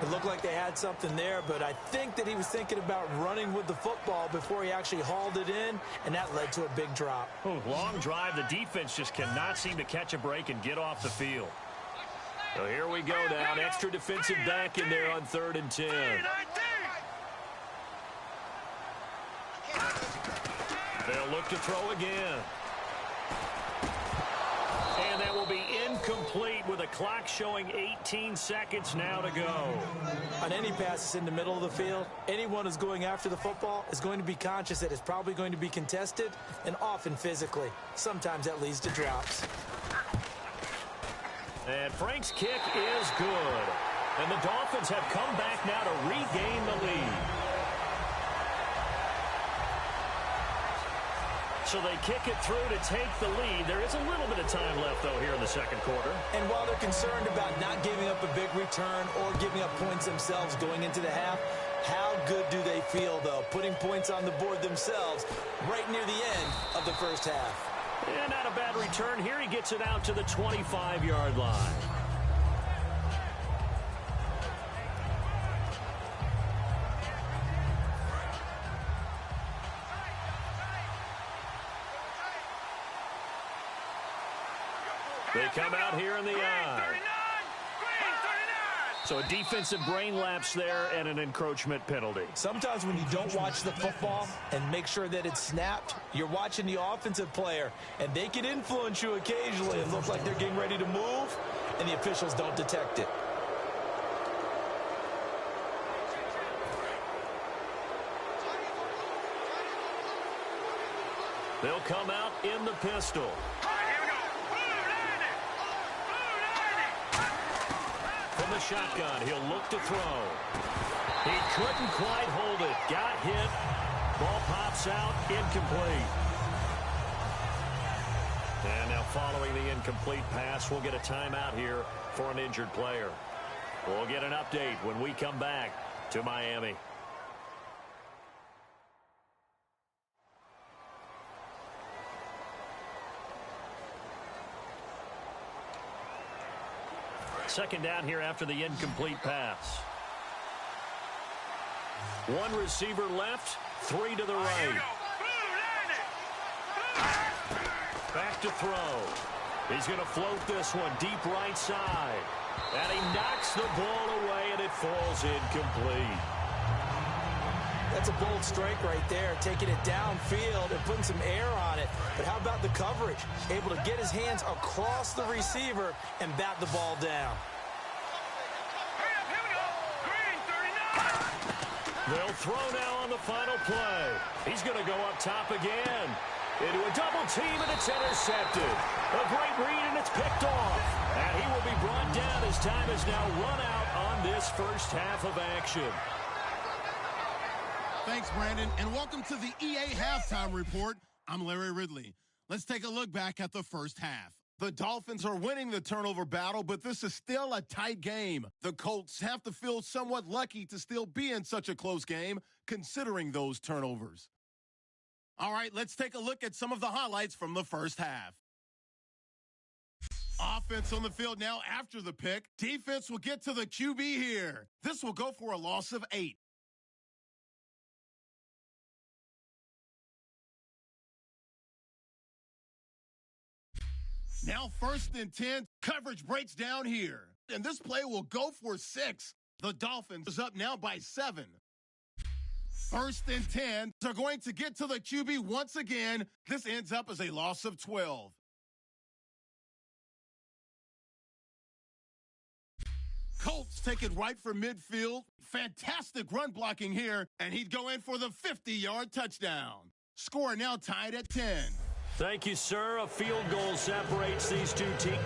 Speaker 3: It looked like they had something there, but I think that he was thinking about running with the football before he actually hauled it in, and that led to a big drop.
Speaker 2: Long drive. The defense just cannot seem to catch a break and get off the field. So here we go now. An extra defensive back in there on 3rd and 10. They'll look to throw again. And that will be incomplete with a clock showing 18 seconds now to go.
Speaker 3: On any passes in the middle of the field, anyone who's going after the football is going to be conscious that it's probably going to be contested and often physically. Sometimes that leads to drops.
Speaker 2: And Frank's kick is good. And the Dolphins have come back now to regain the lead. So they kick it through to take the lead. There is a little bit of time left, though, here in the second quarter.
Speaker 3: And while they're concerned about not giving up a big return or giving up points themselves going into the half, how good do they feel, though, putting points on the board themselves right near the end of the first half?
Speaker 2: And not a bad return here. He gets it out to the 25-yard line. They come out here in the eye. So a defensive brain lapse there and an encroachment penalty.
Speaker 3: Sometimes when you don't watch the football and make sure that it's snapped, you're watching the offensive player, and they can influence you occasionally. It looks like they're getting ready to move, and the officials don't detect it.
Speaker 2: They'll come out in the pistol. From the shotgun, he'll look to throw. He couldn't quite hold it. Got hit. Ball pops out. Incomplete. And now following the incomplete pass, we'll get a timeout here for an injured player. We'll get an update when we come back to Miami. Second down here after the incomplete pass. One receiver left, 3 to the right. Back to throw. He's going to float this one deep right side. And he knocks the ball away, and it falls incomplete.
Speaker 3: That's a bold strike right there, taking it downfield and putting some air on it. But how about the coverage? Able to get his hands across the receiver and bat the ball down.
Speaker 2: They'll throw now on the final play. He's going to go up top again. Into a double team, and it's intercepted. A great read, and it's picked off. And he will be brought down as time is now run out on this first half of action.
Speaker 1: Thanks, Brandon, and welcome to the EA Halftime Report. I'm Larry Ridley. Let's take a look back at the first half. The Dolphins are winning the turnover battle, but this is still a tight game. The Colts have to feel somewhat lucky to still be in such a close game, considering those turnovers. All right, let's take a look at some of the highlights from the first half. Offense on the field now after the pick. Defense will get to the QB here. This will go for a loss of 8. Now 1st and 10, coverage breaks down here. And this play will go for 6. The Dolphins is up now by 7. 1st and 10, they're going to get to the QB once again. This ends up as a loss of 12. Colts take it right for midfield. Fantastic run blocking here, and he'd go in for the 50-yard touchdown. Score now tied at 10.
Speaker 2: Thank you, sir. A field goal separates these two teams.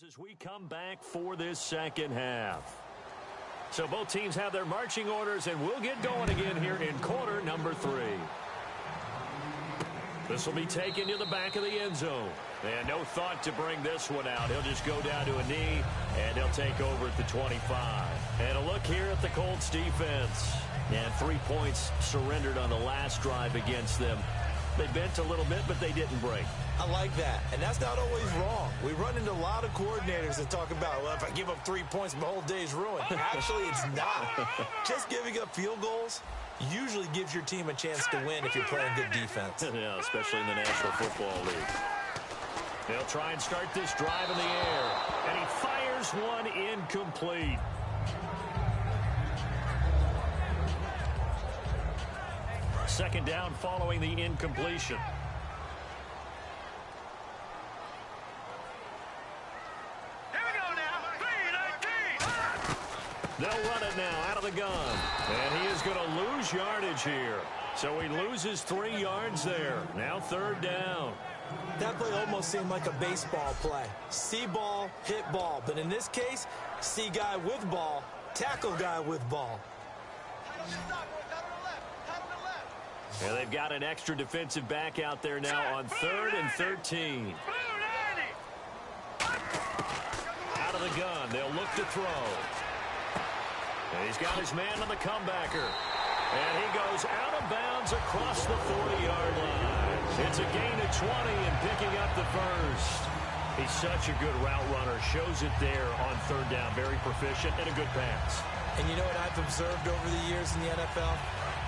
Speaker 2: As we come back for this second half. So both teams have their marching orders, and we'll get going again here in quarter number 3. This will be taken to the back of the end zone. And no thought to bring this one out. He'll just go down to a knee, and he'll take over at the 25. And a look here at the Colts defense. And 3 points surrendered on the last drive against them. They bent a little bit, but they didn't break.
Speaker 3: I like that, and that's not always wrong. We run into a lot of coordinators that talk about, well, if I give up 3 points, my whole day's ruined. Actually, it's not. Just giving up field goals usually gives your team a chance to win if you're playing good defense.
Speaker 2: Yeah, especially in the National Football League. They'll try and start this drive in the air, and he fires one incomplete. Second down following the incompletion. They'll run it now out of the gun. And he is going to lose yardage here. So he loses 3 yards there. Now third down.
Speaker 3: That play almost seemed like a baseball play. See ball, hit ball. But in this case, see guy with ball, tackle guy with ball.
Speaker 2: And they've got an extra defensive back out there now on 3rd and 13. Out of the gun. They'll look to throw. And he's got his man on the comebacker. And he goes out of bounds across the 40-yard line. It's a gain of 20 and picking up the first. He's such a good route runner. Shows it there on third down. Very proficient and a good pass.
Speaker 3: And you know what I've observed over the years in the NFL?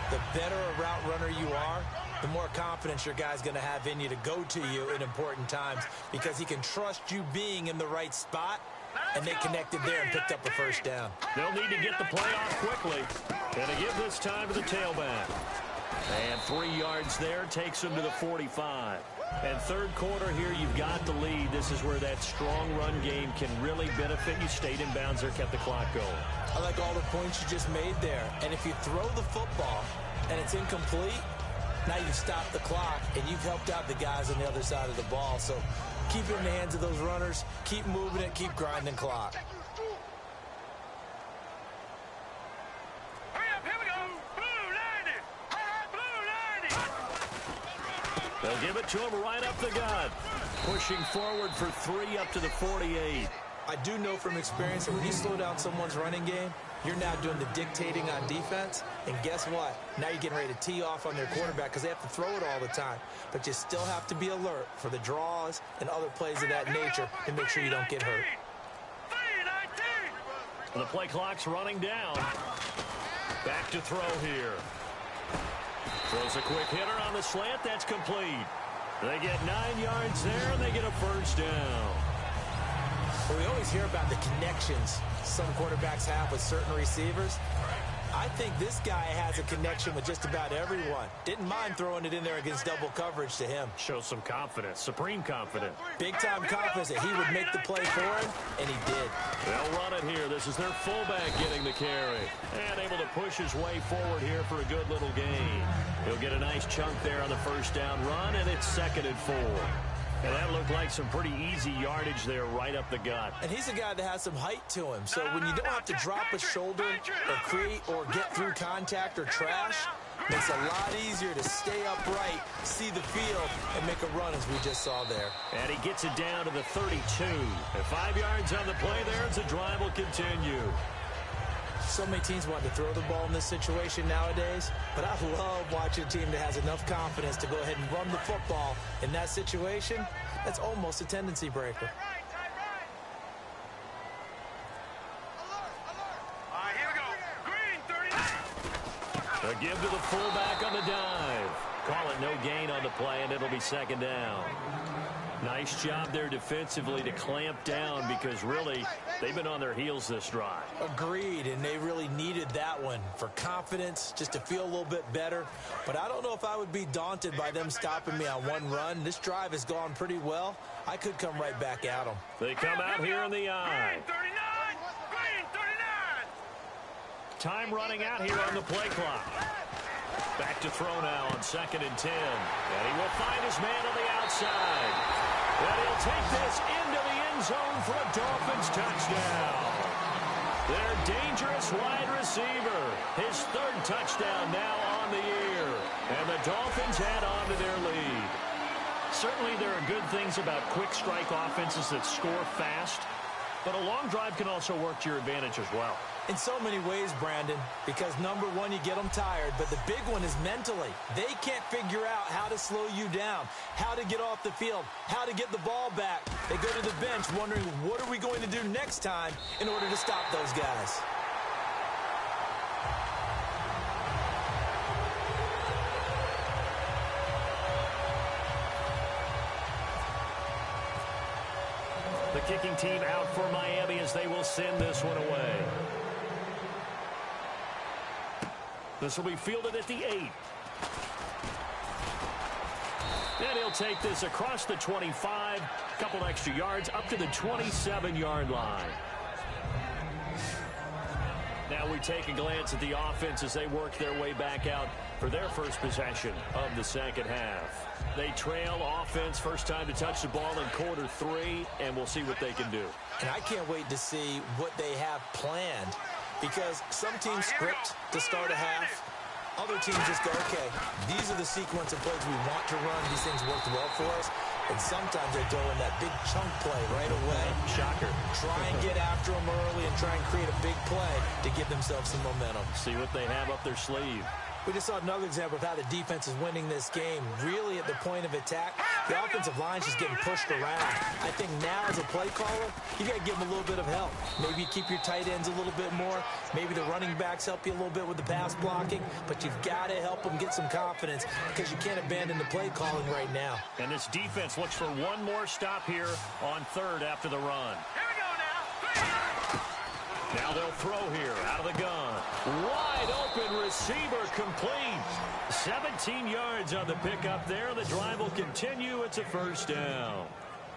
Speaker 3: The better a route runner you are, the more confidence your guy's going to have in you to go to you in important times because he can trust you being in the right spot, and they connected there and picked up a first down.
Speaker 2: They'll need to get the play off quickly. And to give this time to the tailback. And 3 yards there takes him to the 45. And third quarter here, you've got the lead. This is where that strong run game can really benefit you. Stayed in bounds there, kept the clock going.
Speaker 3: I like all the points you just made there. And if you throw the football and it's incomplete, now you've stopped the clock and you've helped out the guys on the other side of the ball. So keep it in the hands of those runners. Keep moving it. Keep grinding clock.
Speaker 2: They'll give it to him right up the gut. Pushing forward for 3 up to the 48.
Speaker 3: I do know from experience that when you slow down someone's running game, you're now doing the dictating on defense. And guess what? Now you're getting ready to tee off on their quarterback because they have to throw it all the time. But you still have to be alert for the draws and other plays of that nature to make sure you don't get hurt.
Speaker 2: And the play clock's running down. Back to throw here. Throws a quick hitter on the slant. That's complete. They get 9 yards there, and they get a first down.
Speaker 3: Well, we always hear about the connections some quarterbacks have with certain receivers. I think this guy has a connection with just about everyone. Didn't mind throwing it in there against double coverage to him.
Speaker 2: Shows some confidence, supreme confidence.
Speaker 3: Big-time confidence that he would make the play for him, and he did.
Speaker 2: They'll run it here. This is their fullback getting the carry. And able to push his way forward here for a good little gain. He'll get a nice chunk there on the first down run, and it's 2nd and 4. And that looked like some pretty easy yardage there right up the gut.
Speaker 3: And he's a guy that has some height to him. So when you don't have to drop a shoulder or create or get through contact or trash, makes it a lot easier to stay upright, see the field, and make a run as we just saw there.
Speaker 2: And he gets it down to the 32. And 5 yards on the play there as the drive will continue.
Speaker 3: So many teams want to throw the ball in this situation nowadays, but I love watching a team that has enough confidence to go ahead and run the football in that situation. That's almost a tendency breaker.
Speaker 2: A give to the fullback on the dive. Call it no gain on the play, and it'll be 2nd down. Nice job there defensively to clamp down because really they've been on their heels this drive.
Speaker 3: Agreed, and they really needed that one for confidence, just to feel a little bit better. But I don't know if I would be daunted by them stopping me on one run. This drive has gone pretty well. I could come right back at them.
Speaker 2: They come out here in the eye. Time running out here on the play clock. Back to throw now on 2nd and 10. And he will find his man on the outside. And he'll take this into the end zone for a Dolphins touchdown. Their dangerous wide receiver. His third touchdown now on the year. And the Dolphins add on to their lead. Certainly there are good things about quick strike offenses that score fast. But a long drive can also work to your advantage as well.
Speaker 3: In so many ways, Brandon, because number one, you get them tired, but the big one is mentally. They can't figure out how to slow you down, how to get off the field, how to get the ball back. They go to the bench wondering, what are we going to do next time in order to stop those guys?
Speaker 2: The kicking team out for Miami as they will send this one away. This will be fielded at the 8. And he'll take this across the 25, a couple extra yards up to the 27-yard line. Now we take a glance at the offense as they work their way back out for their first possession of the second half. They trail offense, first time to touch the ball in quarter 3, and we'll see what they can do.
Speaker 3: And I can't wait to see what they have planned, because some teams script to start a half. Other teams just go, okay, these are the sequence of plays we want to run. These things worked well for us. And sometimes they throw in that big chunk play right away.
Speaker 2: Shocker.
Speaker 3: Try and get after them early and try and create a big play to give themselves some momentum.
Speaker 2: See what they have up their sleeve.
Speaker 3: We just saw another example of how the defense is winning this game. Really at the point of attack, the offensive line is just getting pushed around. I think now as a play caller, you got to give them a little bit of help. Maybe you keep your tight ends a little bit more. Maybe the running backs help you a little bit with the pass blocking. But you've got to help them get some confidence because you can't abandon the play calling right now.
Speaker 2: And this defense looks for one more stop here on third after the run.
Speaker 4: Here we go now.
Speaker 2: Now they'll throw here out of the gun. Wide open receiver complete. 17 yards on the pickup there. The drive will continue. It's a first down.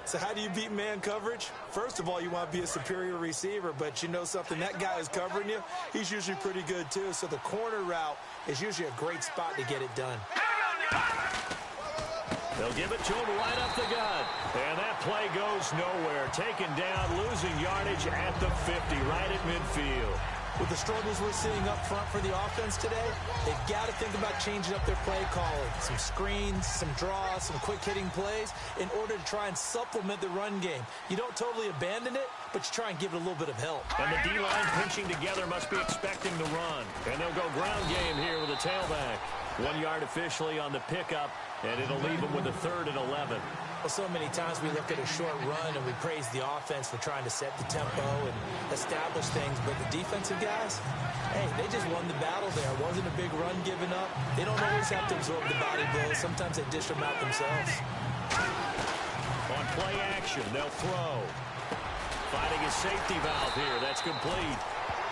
Speaker 3: So how do you beat man coverage? First of all, you want to be a superior receiver, but you know something, that guy is covering you. He's usually pretty good too. So the corner route is usually a great spot to get it done.
Speaker 2: They'll give it to him right up the gut. And that play goes nowhere. Taken down, losing yardage at the 50, right at midfield.
Speaker 3: With the struggles we're seeing up front for the offense today, they've got to think about changing up their play calling. Some screens, some draws, some quick-hitting plays in order to try and supplement the run game. You don't totally abandon it, but you try and give it a little bit of help.
Speaker 2: And the D-line pinching together must be expecting the run. And they'll go ground game here with a tailback. 1 yard officially on the pickup, and it'll leave them with a third and 11.
Speaker 3: Well, so many times we look at a short run and we praise the offense for trying to set the tempo and establish things, but the defensive guys, hey, they just won the battle there. It wasn't a big run given up. They don't always have to absorb the body blows. Sometimes they dish them out themselves.
Speaker 2: On play action, they'll throw. Finding his safety valve here. That's complete.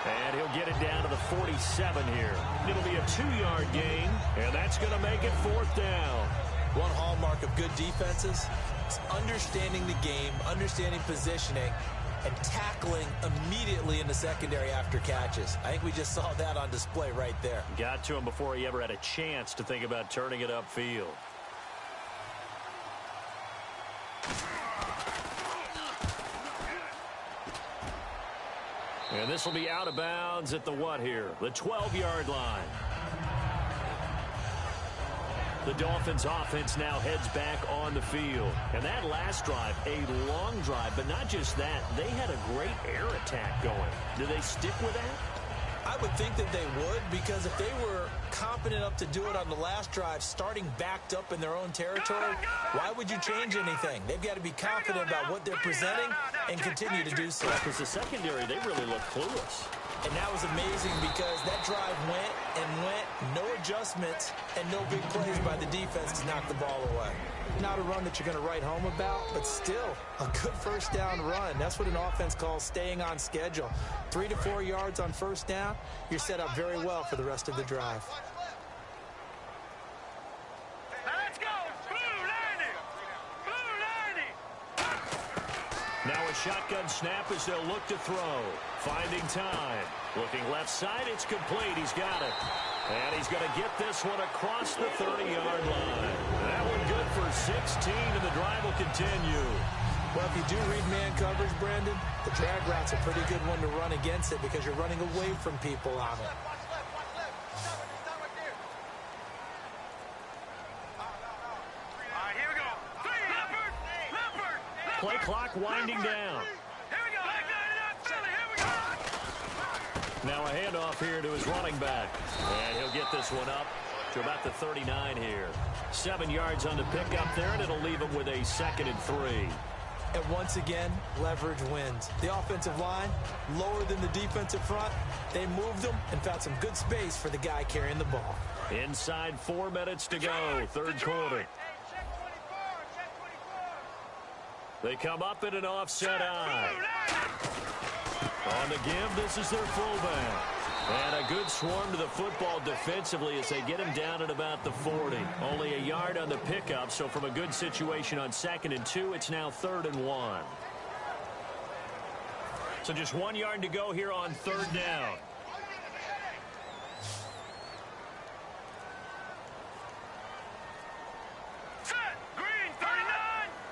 Speaker 2: And he'll get it down to the 47 here. It'll be a 2-yard gain, and that's going to make it fourth down.
Speaker 3: One hallmark of good defenses is understanding the game, understanding positioning, and tackling immediately in the secondary after catches. I think we just saw that on display right there.
Speaker 2: Got to him before he ever had a chance to think about turning it upfield. And this will be out of bounds at the what here? The 12-yard line. The Dolphins offense now heads back on the field. And that last drive, a long drive, but not just that. They had a great air attack going. Do they stick with that?
Speaker 3: I would think that they would, because if they were competent enough to do it on the last drive, starting backed up in their own territory, why would you change anything? They've got to be confident about what they're presenting and continue to do so.
Speaker 2: Because the secondary, they really look clueless.
Speaker 3: And that was amazing because that drive went and went, no adjustments, and no big plays by the defense to knock the ball away. Not a run that you're going to write home about, but still a good first down run. That's what an offense calls staying on schedule. 3 to 4 yards on first down, you're set up very well for the rest of the drive.
Speaker 4: Let's go! Blue 90! Blue 90!
Speaker 2: Now a shotgun snap as they'll look to throw. Finding time. Looking left side, it's complete. He's got it. And he's going to get this one across the 30-yard line. That one good for number 16, and the drive will continue.
Speaker 3: Well, if you do read man coverage, Brandon, the drag route's a pretty good one to run against it because you're running away from people on it.
Speaker 2: Play clock winding down. Now a handoff here to his running back. And he'll get this one up to about the 39 here. 7 yards on the pickup there, and it'll leave him with a 2nd and 3.
Speaker 3: And once again, leverage wins. The offensive line, lower than the defensive front. They moved them and found some good space for the guy carrying the ball.
Speaker 2: Inside 4 minutes to go, third quarter. They come up in an offset eye. On the give, this is their fullback. And a good swarm to the football defensively as they get him down at about the 40. Only a yard on the pickup, so from a good situation on 2nd and 2, it's now 3rd and 1. So just 1 yard to go here on 3rd down.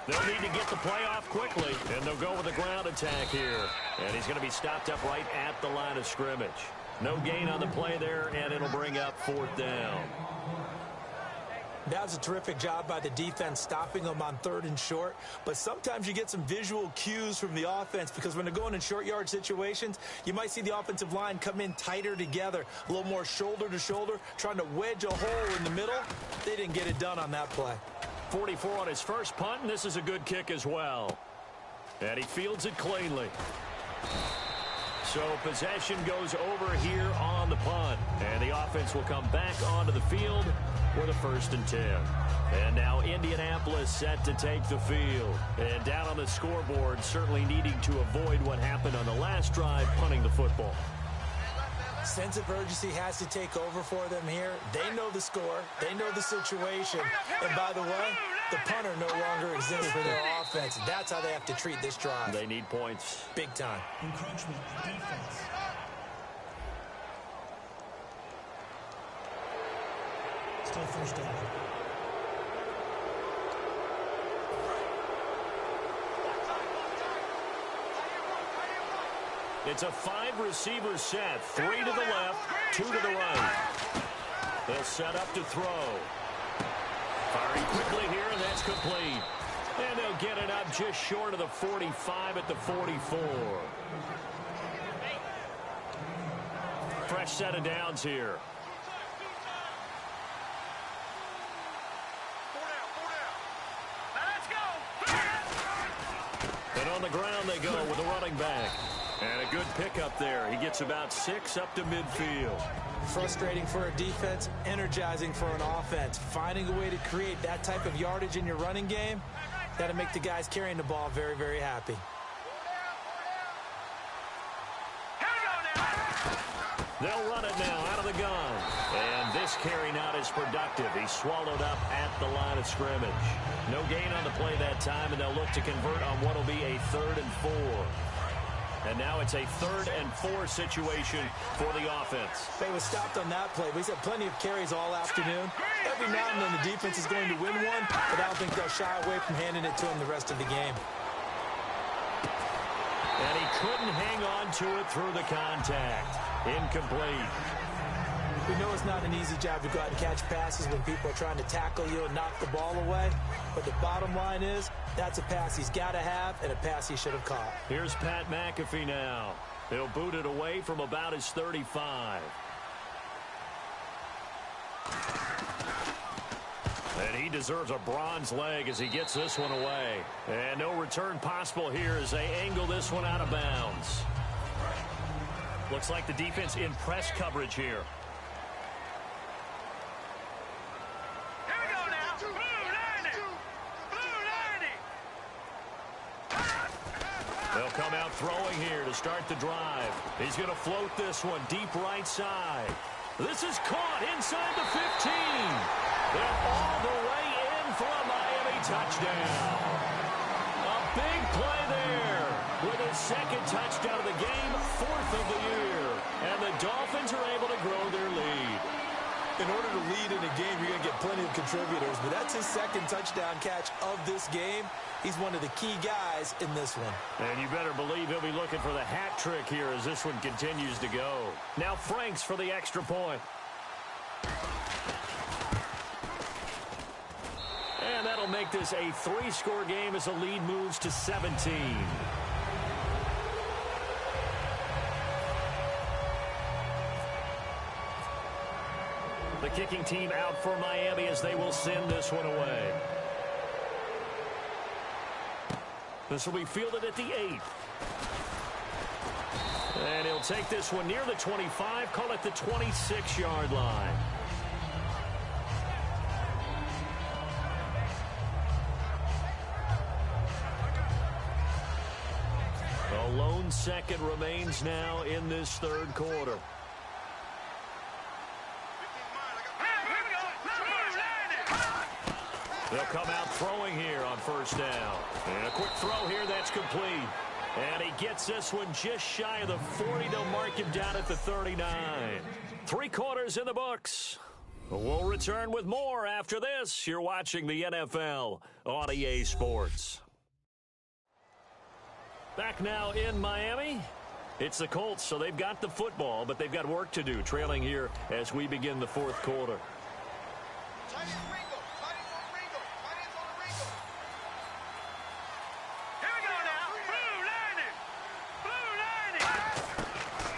Speaker 2: They'll need to get the play off quickly, and they'll go with a ground attack here. And he's going to be stopped up right at the line of scrimmage. No gain on the play there, and it'll bring up 4th down.
Speaker 3: That was a terrific job by the defense stopping them on 3rd and short. But sometimes you get some visual cues from the offense because when they're going in short yard situations, you might see the offensive line come in tighter together, a little more shoulder to shoulder, trying to wedge a hole in the middle. They didn't get it done on that play.
Speaker 2: 44 on his first punt, and this is a good kick as well. And he fields it cleanly. So possession goes over here on the punt. And the offense will come back onto the field with a 1st and 10. And now Indianapolis set to take the field. And down on the scoreboard, certainly needing to avoid what happened on the last drive, punting the football.
Speaker 3: Sense of urgency has to take over for them here. They know the score. They know the situation. And by the way, the punter no longer exists for their offense. That's how they have to treat this drive.
Speaker 2: They need points.
Speaker 3: Big time.
Speaker 5: Encroachment defense. Still 1st down.
Speaker 2: It's a 5-receiver set. 3 to the left, 2 to the right. They'll set up to throw. Firing quickly here, and that's complete. And they'll get it up just short of the 45 at the 44. Fresh set of downs here. And on the ground they go with a running back. And a good pickup there. He gets about 6 up to midfield.
Speaker 3: Frustrating for a defense, energizing for an offense. Finding a way to create that type of yardage in your running game, that'll make the guys carrying the ball very, very happy.
Speaker 2: They'll run it now out of the gun. And this carry not as productive. He's swallowed up at the line of scrimmage. No gain on the play that time, and they'll look to convert on what will be a 3rd and 4. And now it's a 3rd and 4 situation for the offense.
Speaker 3: They were stopped on that play. We've had plenty of carries all afternoon. Every now and then the defense is going to win one, but I don't think they'll shy away from handing it to him the rest of the game.
Speaker 2: And he couldn't hang on to it through the contact. Incomplete.
Speaker 3: We know it's not an easy job to go out and catch passes when people are trying to tackle you and knock the ball away. But the bottom line is, that's a pass he's got to have and a pass he should have caught.
Speaker 2: Here's Pat McAfee now. He'll boot it away from about his 35. And he deserves a bronze leg as he gets this one away. And no return possible here as they angle this one out of bounds. Looks like the defense in press coverage here. They'll come out throwing here to start the drive. He's going to float this one deep right side. This is caught inside the 15. They're all the way in for a Miami touchdown. A big play there with his 2nd touchdown of the game, 4th of the year. And the Dolphins are able to grow their lead.
Speaker 3: In order to lead in a game, you're going to get plenty of contributors, but that's his second touchdown catch of this game. He's one of the key guys in this one.
Speaker 2: And you better believe he'll be looking for the hat trick here as this one continues to go. Now Franks for the extra point. And that'll make this a 3-score game as the lead moves to 17. The kicking team out for Miami as they will send this one away. This will be fielded at the 8. And he'll take this one near the 25, call it the 26-yard line. A lone second remains now in this third quarter. They'll come out throwing here on first down. And a quick throw here that's complete. And he gets this one just shy of the 40. They'll mark him down at the 39. 3 quarters in the books. We'll return with more after this. You're watching the NFL on EA Sports. Back now in Miami. It's the Colts, so they've got the football, but they've got work to do, trailing here as we begin the fourth quarter.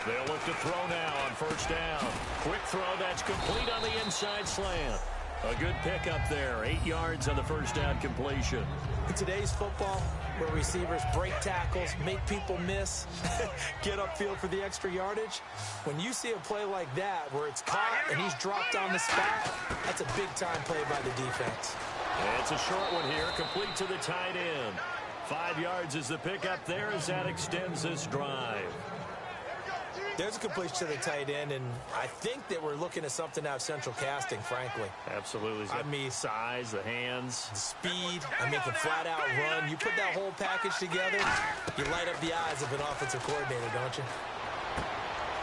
Speaker 2: They'll look to throw now on first down. Quick throw that's complete on the inside slant. A good pickup there. 8 yards on the first down completion.
Speaker 3: In today's football, where receivers break tackles, make people miss, get upfield for the extra yardage, when you see a play like that where it's caught and he's dropped on the spot, that's a big-time play by the defense.
Speaker 2: And it's a short one here, complete to the tight end. 5 yards is the pickup there as that extends this drive.
Speaker 3: There's a completion to the tight end, and I think that we're looking at something out of central casting, frankly.
Speaker 2: Absolutely.
Speaker 3: I mean,
Speaker 2: size, the hands.
Speaker 3: the speed, I mean, can flat out run. You put that whole package together, you light up the eyes of an offensive coordinator, don't you?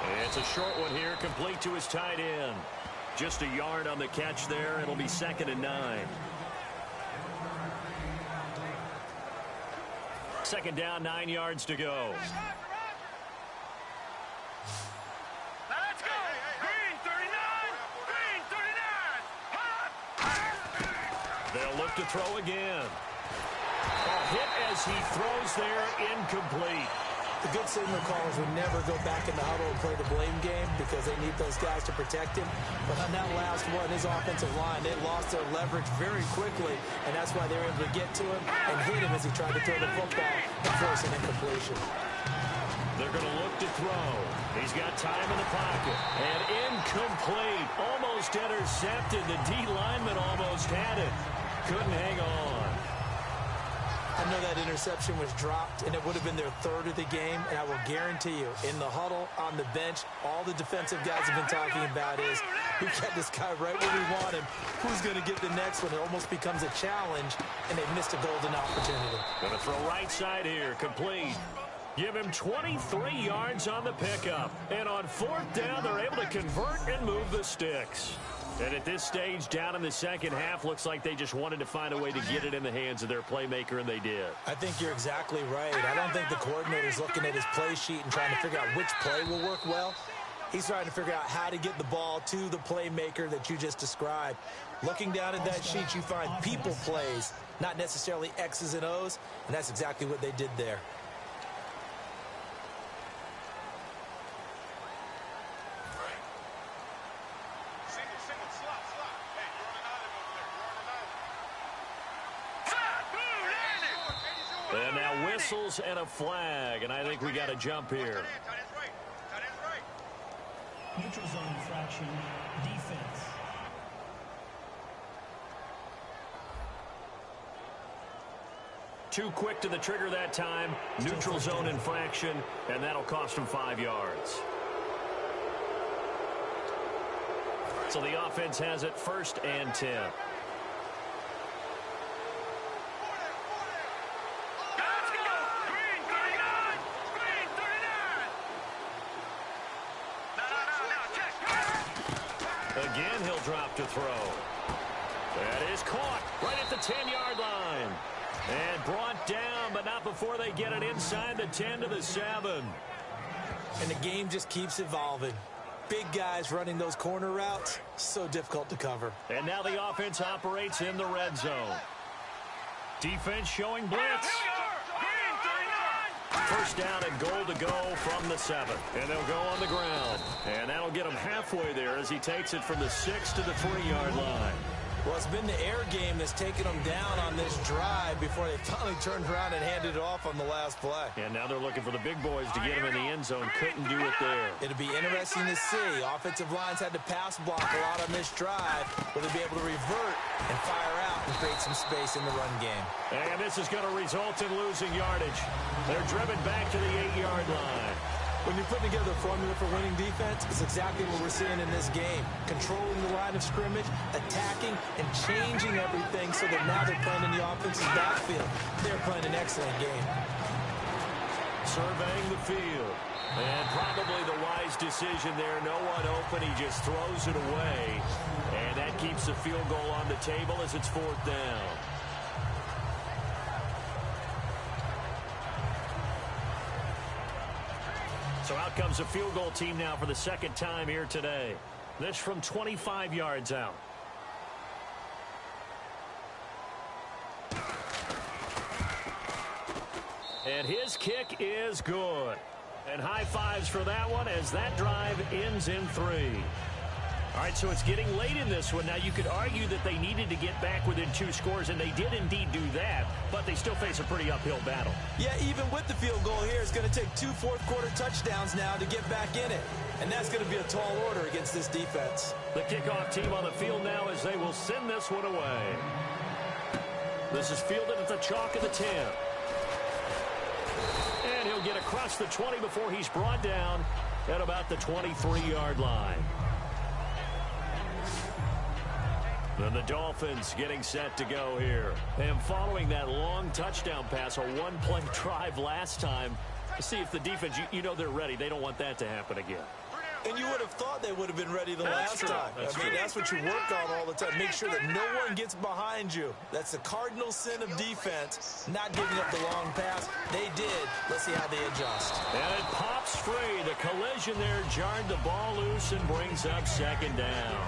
Speaker 2: And it's a short one here, complete to his tight end. Just a yard on the catch there. It'll be 2nd and 9. 2nd down, 9 yards to go. They'll look to throw again. A hit as he throws there, incomplete.
Speaker 3: The good signal callers would never go back in the huddle and play the blame game because they need those guys to protect him. But on that last one, his offensive line, they lost their leverage very quickly, and that's why they were able to get to him and hit him as he tried to throw the football and force an incompletion.
Speaker 2: They're going to look to throw. He's got time in the pocket. And incomplete. Almost intercepted. The D lineman almost had it. Couldn't hang on.
Speaker 3: I know that interception was dropped, and it would have been their 3rd of the game, and I will guarantee you, in the huddle, on the bench, all the defensive guys have been talking about is, we got this guy right where we want him. Who's going to get the next one? It almost becomes a challenge, and they've missed a golden opportunity.
Speaker 2: Going to throw right side here. Complete. Give him 23 yards on the pickup. And on 4th down, they're able to convert and move the sticks. And at this stage, down in the second half, looks like they just wanted to find a way to get it in the hands of their playmaker, and they did.
Speaker 3: I think you're exactly right. I don't think the coordinator's looking at his play sheet and trying to figure out which play will work well. He's trying to figure out how to get the ball to the playmaker that you just described. Looking down at that sheet, you find people plays, not necessarily X's and O's, and that's exactly what they did there.
Speaker 2: And now whistles and a flag, and I think we got to jump here.
Speaker 5: Neutral zone infraction, defense.
Speaker 2: Too quick to the trigger that time. Neutral zone infraction, and that'll cost him 5 yards. So the offense has it 1st and 10. Again, he'll drop to throw. That is caught right at the 10-yard line. And brought down, but not before they get it inside the 10 to the 7.
Speaker 3: And the game just keeps evolving. Big guys running those corner routes, so difficult to cover.
Speaker 2: And now the offense operates in the red zone. Defense showing blitz. First down and goal to go from the 7. And they'll go on the ground. And that'll get him halfway there as he takes it from the 6 to the 3-yard line.
Speaker 3: Well, it's been the air game that's taken them down on this drive before they finally turned around and handed it off on the last play.
Speaker 2: And now they're looking for the big boys to get him in the end zone. Couldn't do it there.
Speaker 3: It'll be interesting to see. Offensive lines had to pass block a lot on this drive. Will they be able to revert and fire out and create some space in the run game?
Speaker 2: And this is going to result in losing yardage. They're driven back to the 8-yard line.
Speaker 3: When you put together a formula for winning defense, it's exactly what we're seeing in this game. Controlling the line of scrimmage, attacking, and changing everything so that now they're playing in the offensive backfield. They're playing an excellent game.
Speaker 2: Surveying the field. And probably the wise decision there. No one open. He just throws it away. And that keeps the field goal on the table as it's 4th down. So out comes a field goal team now for the second time here today. This from 25 yards out. And his kick is good. And high fives for that one as that drive ends in 3. All right, so it's getting late in this one. Now, you could argue that they needed to get back within 2 scores, and they did indeed do that, but they still face a pretty uphill battle.
Speaker 3: Yeah, even with the field goal here, it's going to take 2 fourth-quarter touchdowns now to get back in it. And that's going to be a tall order against this defense.
Speaker 2: The kickoff team on the field now as they will send this one away. This is fielded at the chalk of the 10. And he'll get across the 20 before he's brought down at about the 23-yard line. Then the Dolphins getting set to go here. And following that long touchdown pass, a one-play drive last time, to see if the defense, you know they're ready. They don't want that to happen again.
Speaker 3: And you would have thought they would have been ready the last time. That's what you work on all the time. Make sure that no one gets behind you. That's the cardinal sin of defense, not giving up the long pass. They did. Let's see how they adjust.
Speaker 2: And it pops free. The collision there jarred the ball loose and brings up 2nd down.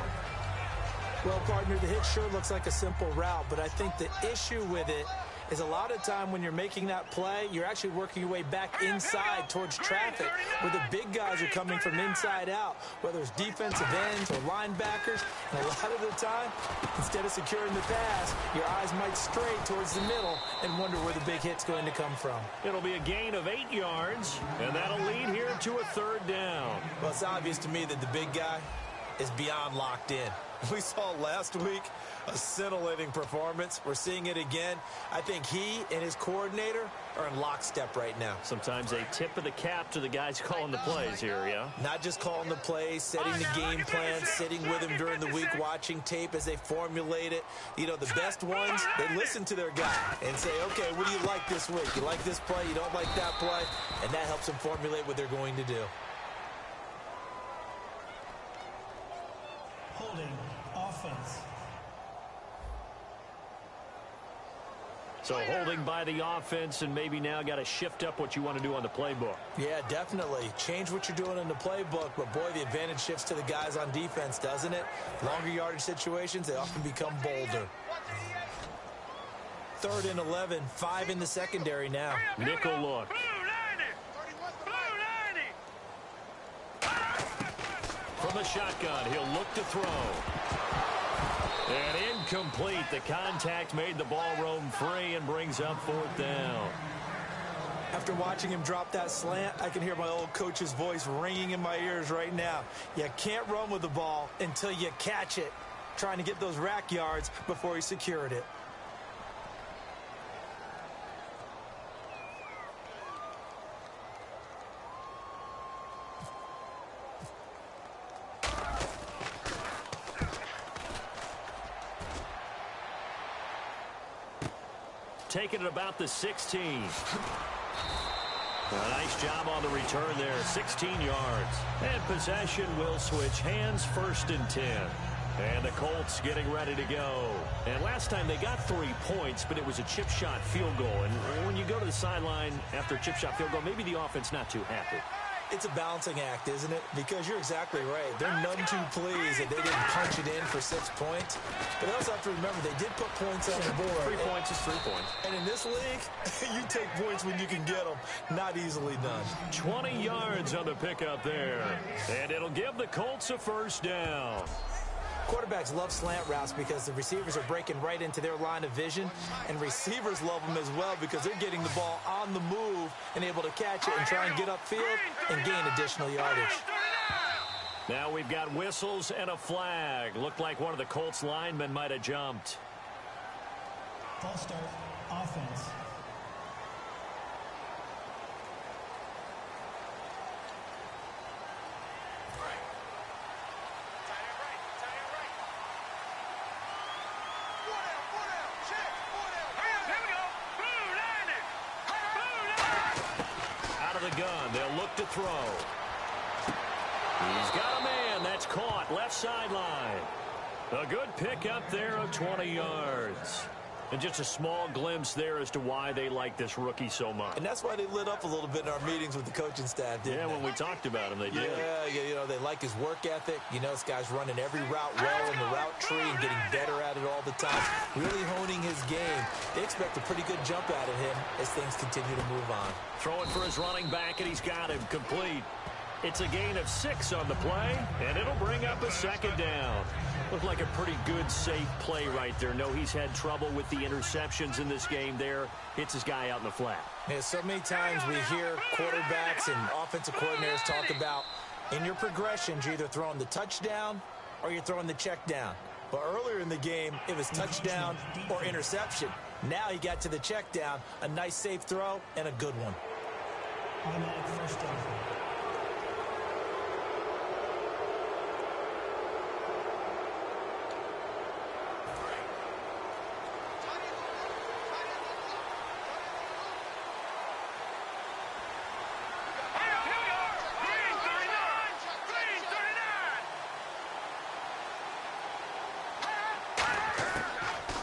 Speaker 3: Well, partner, the hit sure looks like a simple route, but I think the issue with it is a lot of time when you're making that play, you're actually working your way back inside towards traffic, where the big guys are coming from inside out, whether it's defensive ends or linebackers. And a lot of the time, instead of securing the pass, your eyes might stray towards the middle and wonder where the big hit's going to come from.
Speaker 2: It'll be a gain of 8 yards, and that'll lead here to a 3rd down.
Speaker 3: Well, it's obvious to me that the big guy is beyond locked in. We saw last week a scintillating performance. We're seeing it again. I think he and his coordinator are in lockstep right now.
Speaker 2: Sometimes a tip of the cap to the guys calling the plays here, yeah?
Speaker 3: Not just calling the plays, setting the game plan, sitting with him during the week, watching tape as they formulate it. You know, the best ones, they listen to their guy and say, okay, what do you like this week? You like this play? You don't like that play? And that helps them formulate what they're going to do.
Speaker 5: Holding offense.
Speaker 2: So holding by the offense, and maybe now got to shift up what you want to do on the playbook.
Speaker 3: Yeah, definitely. Change what you're doing in the playbook, but boy, the advantage shifts to the guys on defense, doesn't it? Longer yardage situations, they often become bolder. 3rd and 11, 5 in the secondary now.
Speaker 2: Nickel look. From the shotgun, he'll look to throw. And incomplete. The contact made the ball roam free and brings up 4th down.
Speaker 3: After watching him drop that slant, I can hear my old coach's voice ringing in my ears right now. You can't run with the ball until you catch it. Trying to get those rack yards before he secured it.
Speaker 2: Taking it about the 16. A nice job on the return there, 16 yards. And possession will switch hands, 1st and 10. And the Colts getting ready to go. And last time they got 3 points, but it was a chip shot field goal. And when you go to the sideline after a chip shot field goal, maybe the offense not too happy.
Speaker 3: It's a balancing act, isn't it? Because you're exactly right. They're none too pleased that they didn't punch it in for 6 points. But they also have to remember they did put points on the board.
Speaker 2: 3 points is 3 points.
Speaker 3: And in this league, you take points when you can get them. Not easily done.
Speaker 2: 20 yards on the pickup there. And it'll give the Colts a first down.
Speaker 3: Quarterbacks love slant routes because the receivers are breaking right into their line of vision, and receivers love them as well because they're getting the ball on the move and able to catch it and try and get upfield and gain additional yardage.
Speaker 2: Now we've got whistles and a flag. Looked like one of the Colts linemen might have jumped.
Speaker 5: False start, offense.
Speaker 2: Gun. They'll look to throw. He's got a man. That's caught. Left sideline. A good pickup there of 20 yards. And just a small glimpse there as to why they like this rookie so much.
Speaker 3: And that's why they lit up a little bit in our meetings with the coaching staff, didn't they?
Speaker 2: When we talked about him, they did.
Speaker 3: Yeah, you know, they like his work ethic. You know, this guy's running every route well in the route tree and getting better at it all the time. Really honing his game. They expect a pretty good jump out of him as things continue to move on.
Speaker 2: Throwing for his running back, and he's got him complete. It's a gain of 6 on the play, and it'll bring up a second down. Looked like a pretty good, safe play right there. No, he's had trouble with the interceptions in this game there. Hits his guy out in the flat.
Speaker 3: Yeah, so many times we hear quarterbacks and offensive coordinators talk about in your progressions, you're either throwing the touchdown or you're throwing the check down. But earlier in the game, it was touchdown or interception. Now he got to the check down, a nice safe throw, and a good one.
Speaker 5: Automatic first down.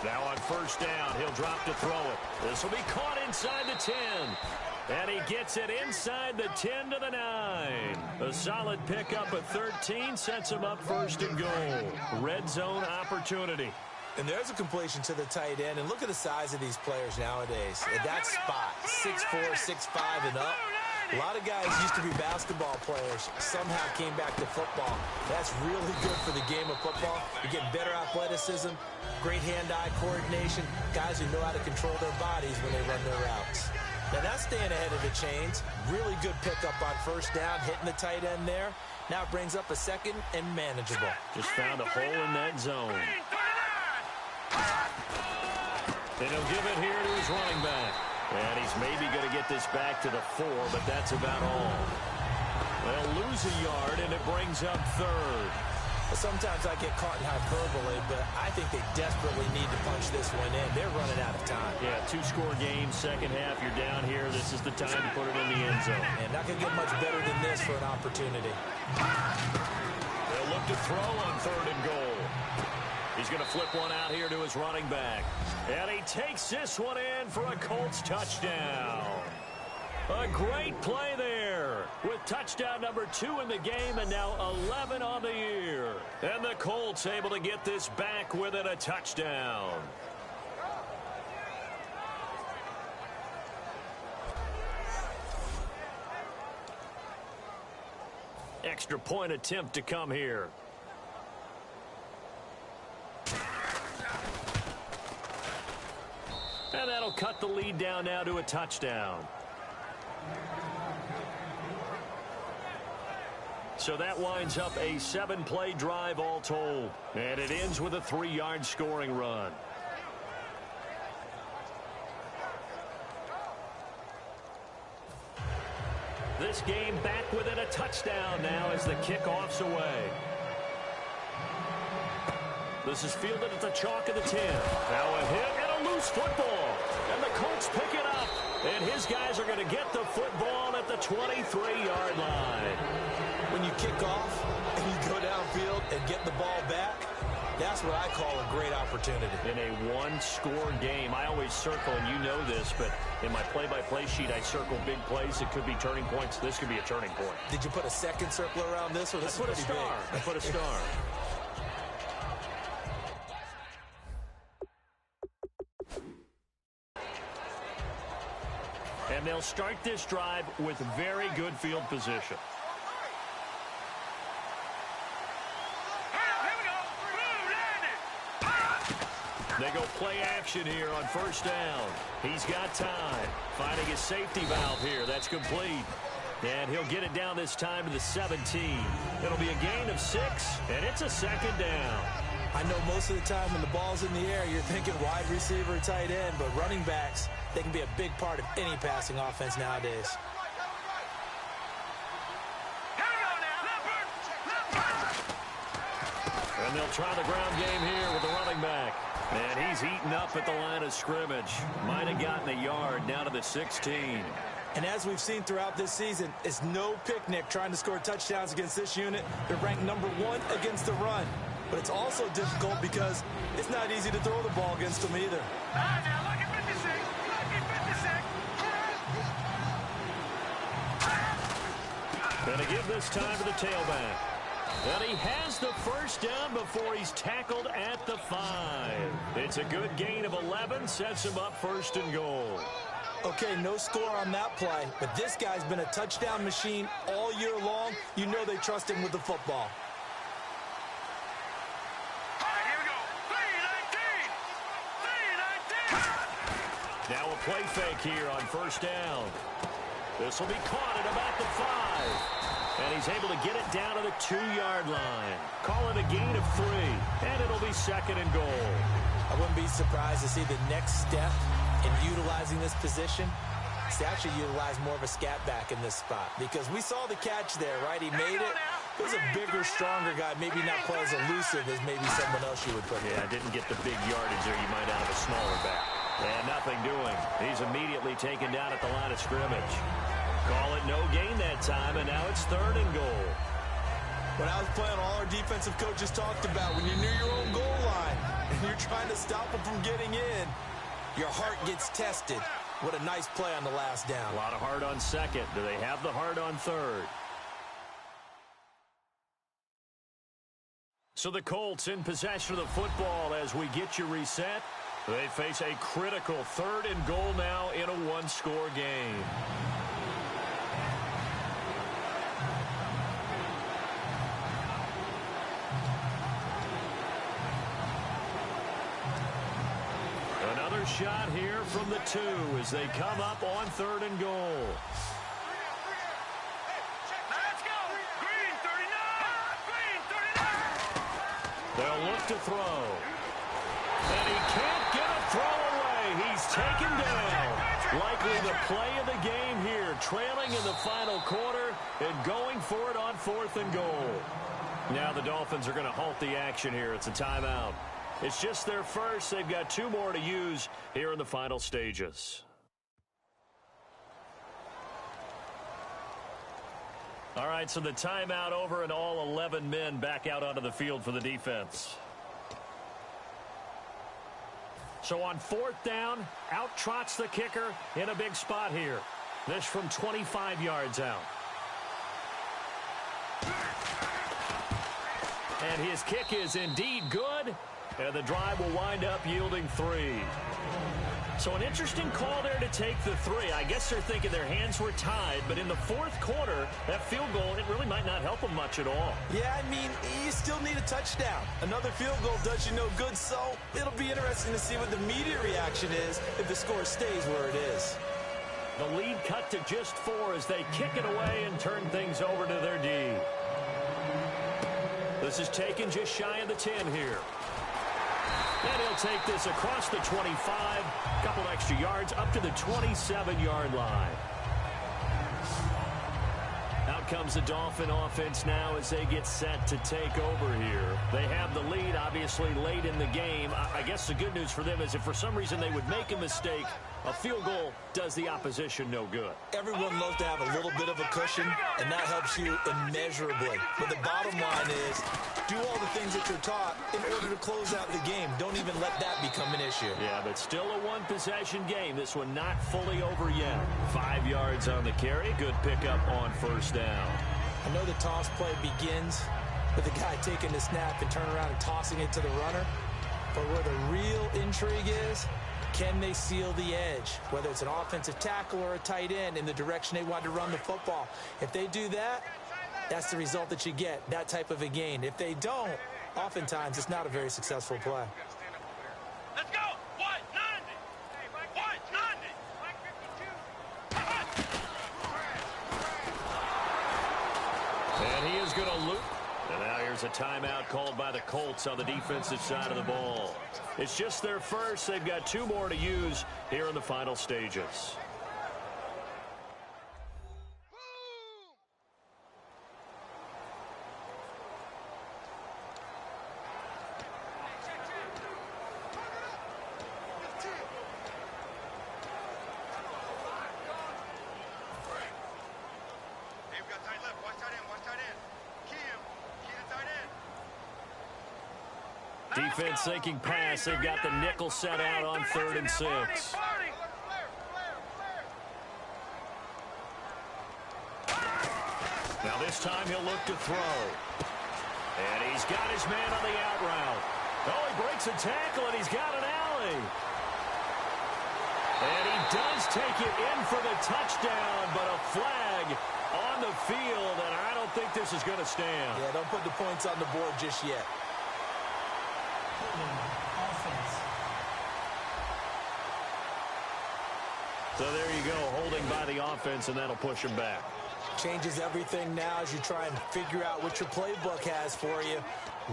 Speaker 2: Now on first down, he'll drop to throw it. This will be caught inside the 10. And he gets it inside the 10 to the 9. A solid pickup of 13 sets him up first and goal. Red zone opportunity.
Speaker 3: And there's a completion to the tight end. And look at the size of these players nowadays. At that spot, 6'4", 6'5", and up. A lot of guys used to be basketball players, somehow came back to football. That's really good for the game of football. You get better athleticism, great hand-eye coordination, guys who know how to control their bodies when they run their routes. Now that's staying ahead of the chains. Really good pickup on first down, hitting the tight end there. Now it brings up a second and manageable.
Speaker 2: Just found a hole in that zone. And he'll give it here to his running back. And he's maybe going to get this back to the 4, but that's about all. They'll lose a yard, and it brings up third.
Speaker 3: Sometimes I get caught in hyperbole, but I think they desperately need to punch this one in. They're running out of time.
Speaker 2: Yeah, 2-score game, second half, you're down here. This is the time to put it in the end zone.
Speaker 3: And not going to get much better than this for an opportunity.
Speaker 2: They'll look to throw on third and goal. He's going to flip one out here to his running back. And he takes this one in for a Colts touchdown. A great play there with touchdown number 2 in the game and now 11 on the year. And the Colts able to get this back within a touchdown. Extra point attempt to come here. And that'll cut the lead down now to a touchdown. So that winds up a 7-play drive all told. And it ends with a 3-yard scoring run. This game back within a touchdown now as the kickoff's away. This is fielded at the chalk of the 10. Now a hit and a loose football. And the Colts pick it up. And his guys are going to get the football at the 23-yard line.
Speaker 3: When you kick off and you go downfield and get the ball back, That's what I call a great opportunity.
Speaker 2: In a one-score game, I always circle, and you know this, but in my play-by-play sheet, I circle big plays. It could be turning points. This could be a turning point.
Speaker 3: Did you put a second circle around this one?
Speaker 2: I put a star. I put a star. And they'll start this drive with very good field position. They go play action here on first down. He's got time. Finding his safety valve here. That's complete. And he'll get it down this time to the 17. It'll be a gain of 6, and it's a second down.
Speaker 3: I know most of the time when the ball's in the air, you're thinking wide receiver, tight end, but running backs, they can be a big part of any passing offense nowadays.
Speaker 2: And they'll try the ground game here with the running back. And he's eaten up at the line of scrimmage. Might have gotten a yard down to the 16.
Speaker 3: And as we've seen throughout this season, it's no picnic trying to score touchdowns against this unit. They're ranked number 1 against the run. But it's also difficult because it's not easy to throw the ball against them either.
Speaker 4: Now look at 56. Look at 56.
Speaker 2: Going to give this time to the tailback. And he has the first down before he's tackled at the 5. It's a good gain of 11, sets him up first and goal.
Speaker 3: Okay, no score on that play, but this guy's been a touchdown machine all year long. You know they trust him with the football.
Speaker 4: All right, here we go. 3-19. 3-19.
Speaker 2: Now a play fake here on first down. This will be caught at about the 5. And he's able to get it down to the 2-yard line. Call it a gain of 3, and it'll be second and goal.
Speaker 3: I wouldn't be surprised to see the next step in utilizing this position is to actually utilize more of a scat back in this spot. Because we saw the catch there, right? He made it. It was a bigger, stronger guy, maybe not quite as elusive as maybe someone else you would put there.
Speaker 2: Yeah, didn't get the big yardage there you might out of a smaller back. And nothing doing. He's immediately taken down at the line of scrimmage. Call it no gain that time, and now it's third and goal.
Speaker 3: When I was playing, all our defensive coaches talked about when you're near your own goal line and you're trying to stop them from getting in, your heart gets tested. What a nice play on the last down.
Speaker 2: A lot of heart on second. Do they have the heart on third? So the Colts in possession of the football as we get you reset. They face a critical third and goal now in a one-score game. Another shot here from the 2 as they come up on third and goal.
Speaker 4: Let's go. Green 39. Green 39.
Speaker 2: They'll look to throw. And he can't get a throw away. He's taken down. Likely the play of the game here. Trailing in the final quarter and going for it on fourth and goal. Now the Dolphins are going to halt the action here. It's a timeout. It's just their first. They've got 2 more to use here in the final stages. All right, so the timeout over and all 11 men back out onto the field for the defense. So on fourth down, out trots the kicker in a big spot here. This from 25 yards out. And his kick is indeed good. And the drive will wind up yielding 3. So an interesting call there to take the 3. I guess they're thinking their hands were tied, but in the fourth quarter, that field goal, it really might not help them much at all.
Speaker 3: Yeah, I mean, you still need a touchdown. Another field goal does you no good, so it'll be interesting to see what the media reaction is if the score stays where it is.
Speaker 2: The lead cut to just 4 as they kick it away and turn things over to their D. This is taken just shy of the 10 here. And he'll take this across the 25, a couple extra yards up to the 27-yard line. Out comes the Dolphin offense now as they get set to take over here. They have the lead, obviously, late in the game. I guess the good news for them is if for some reason they would make a mistake A field goal does the opposition no good.
Speaker 3: Everyone loves to have a little bit of a cushion, and that helps you immeasurably. But the bottom line is, do all the things that you're taught in order to close out the game. Don't even let that become an issue.
Speaker 2: Yeah, but still a one-possession game. This one not fully over yet. 5 yards on the carry. Good pickup on first down.
Speaker 3: I know the toss play begins with the guy taking the snap and turning around and tossing it to the runner. But where the real intrigue is, can they seal the edge, whether it's an offensive tackle or a tight end in the direction they want to run the football? If they do that, that's the result that you get, that type of a gain. If they don't, oftentimes it's not a very successful play.
Speaker 4: Let's go! 190! 190!
Speaker 2: And he is going to loop. And now here's a timeout called by the Colts on the defensive side of the ball. It's just their first. They've got 2 more to use here in the final stages. Defense thinking pass. They've got the nickel set out on 3rd and 6. Now this time he'll look to throw. And he's got his man on the out route. Oh, he breaks a tackle, and he's got an alley. And he does take it in for the touchdown, but a flag on the field, and I don't think this is going to stand.
Speaker 3: Yeah, don't put the points on the board just yet.
Speaker 5: Offense.
Speaker 2: So there you go, holding by the offense, and that'll push him back.
Speaker 3: Changes everything now as you try and figure out what your playbook has for you.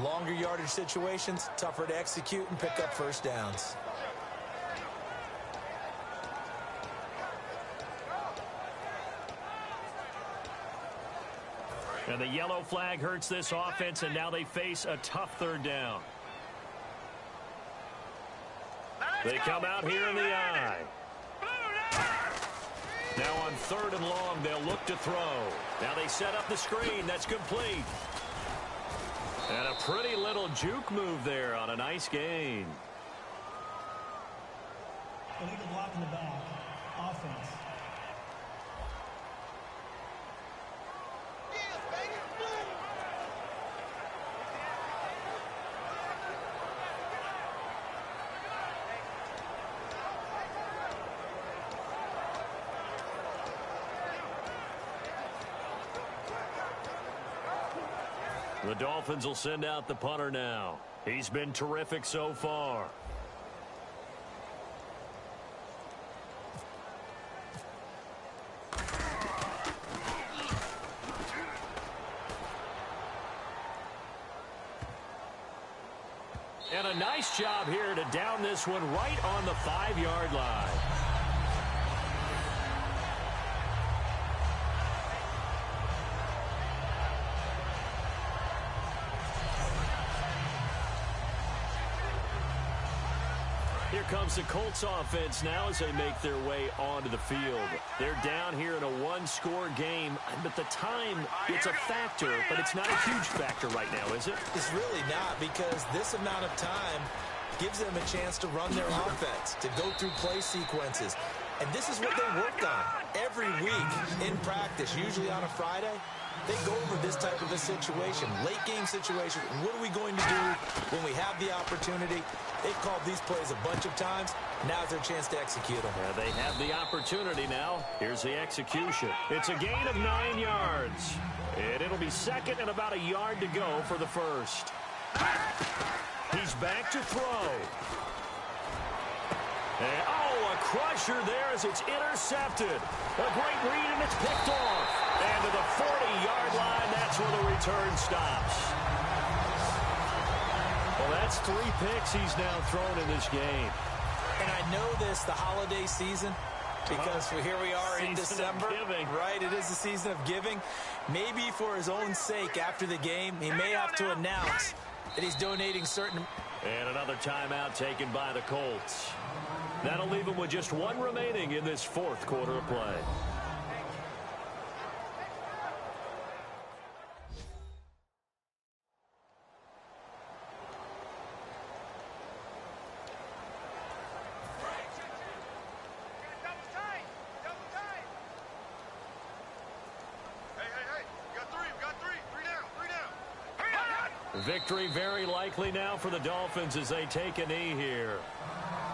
Speaker 3: Longer yardage situations, tougher to execute and pick up first downs.
Speaker 2: And the yellow flag hurts this offense, and now they face a tough 3rd down. They come out here in the eye. Now on 3rd and long, they'll look to throw. Now they set up the screen. That's complete. And a pretty little juke move there on a nice gain.
Speaker 5: Illegal block in the back. Offense.
Speaker 2: The Dolphins will send out the punter now. He's been terrific so far. And a nice job here to down this one right on the 5-yard line. Here comes the Colts offense now as they make their way onto the field. They're down here in a 1-score game, but the time, it's a factor, but it's not a huge factor right now, is it?
Speaker 3: It's really not, because this amount of time gives them a chance to run their offense, to go through play sequences. And this is what they worked on every week in practice, usually on a Friday. They go over this type of a situation, late game situation. What are we going to do when we have the opportunity? They've called these plays a bunch of times. Now's their chance to execute them.
Speaker 2: Yeah, they have the opportunity now. Here's the execution. It's a gain of 9 yards. And it'll be 2nd and about a yard to go for the first. He's back to throw. And, oh, a crusher there as it's intercepted. A great read, and it's picked off. And to the 40-yard line, that's where the return stops. Well, that's 3 picks he's now thrown in this game.
Speaker 3: And I know this, the holiday season, because here we are in December. Right, it is the season of giving. Maybe for his own sake after the game, he may have to announce that he's donating certain...
Speaker 2: And another timeout taken by the Colts. That'll leave them with just one remaining in this fourth quarter of play. Victory very likely now for the Dolphins as they take a knee here.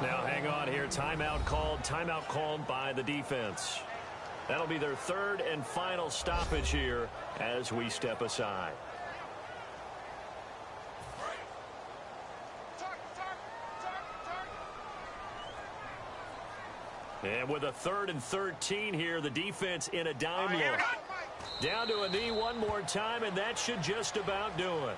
Speaker 2: Now hang on here. Timeout called by the defense. That'll be their third and final stoppage here as we step aside. And with a 3rd and 13 here, the defense in a dime look. Down to a knee one more time, and that should just about do it.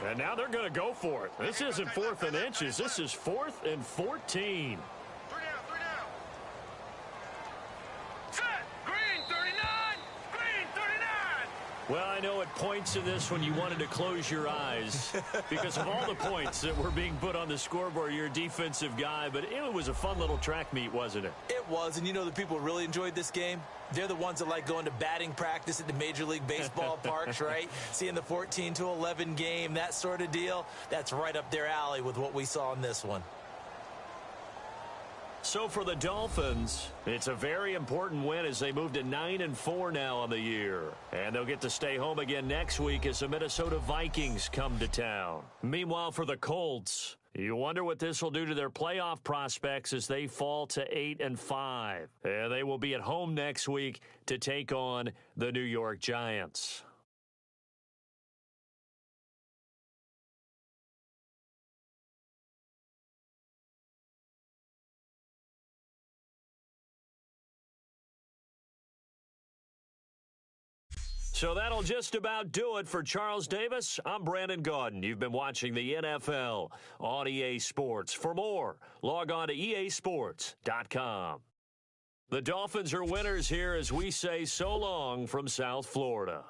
Speaker 2: And now they're going to go for it. This isn't 4th and inches. This is 4th and 14. Well, I know at points in this when you wanted to close your eyes because of all the points that were being put on the scoreboard. You're a defensive guy, but it was a fun little track meet, wasn't it?
Speaker 3: It was, and you know the people who really enjoyed this game? They're the ones that like going to batting practice at the Major League Baseball parks, right? Seeing the 14-11 game, that sort of deal. That's right up their alley with what we saw in this one.
Speaker 2: So for the Dolphins, it's a very important win as they move to 9-4 now on the year. And they'll get to stay home again next week as the Minnesota Vikings come to town. Meanwhile, for the Colts, you wonder what this will do to their playoff prospects as they fall to 8-5. And they will be at home next week to take on the New York Giants. So that'll just about do it for Charles Davis. I'm Brandon Gaudin. You've been watching the NFL on EA Sports. For more, log on to easports.com. The Dolphins are winners here as we say so long from South Florida.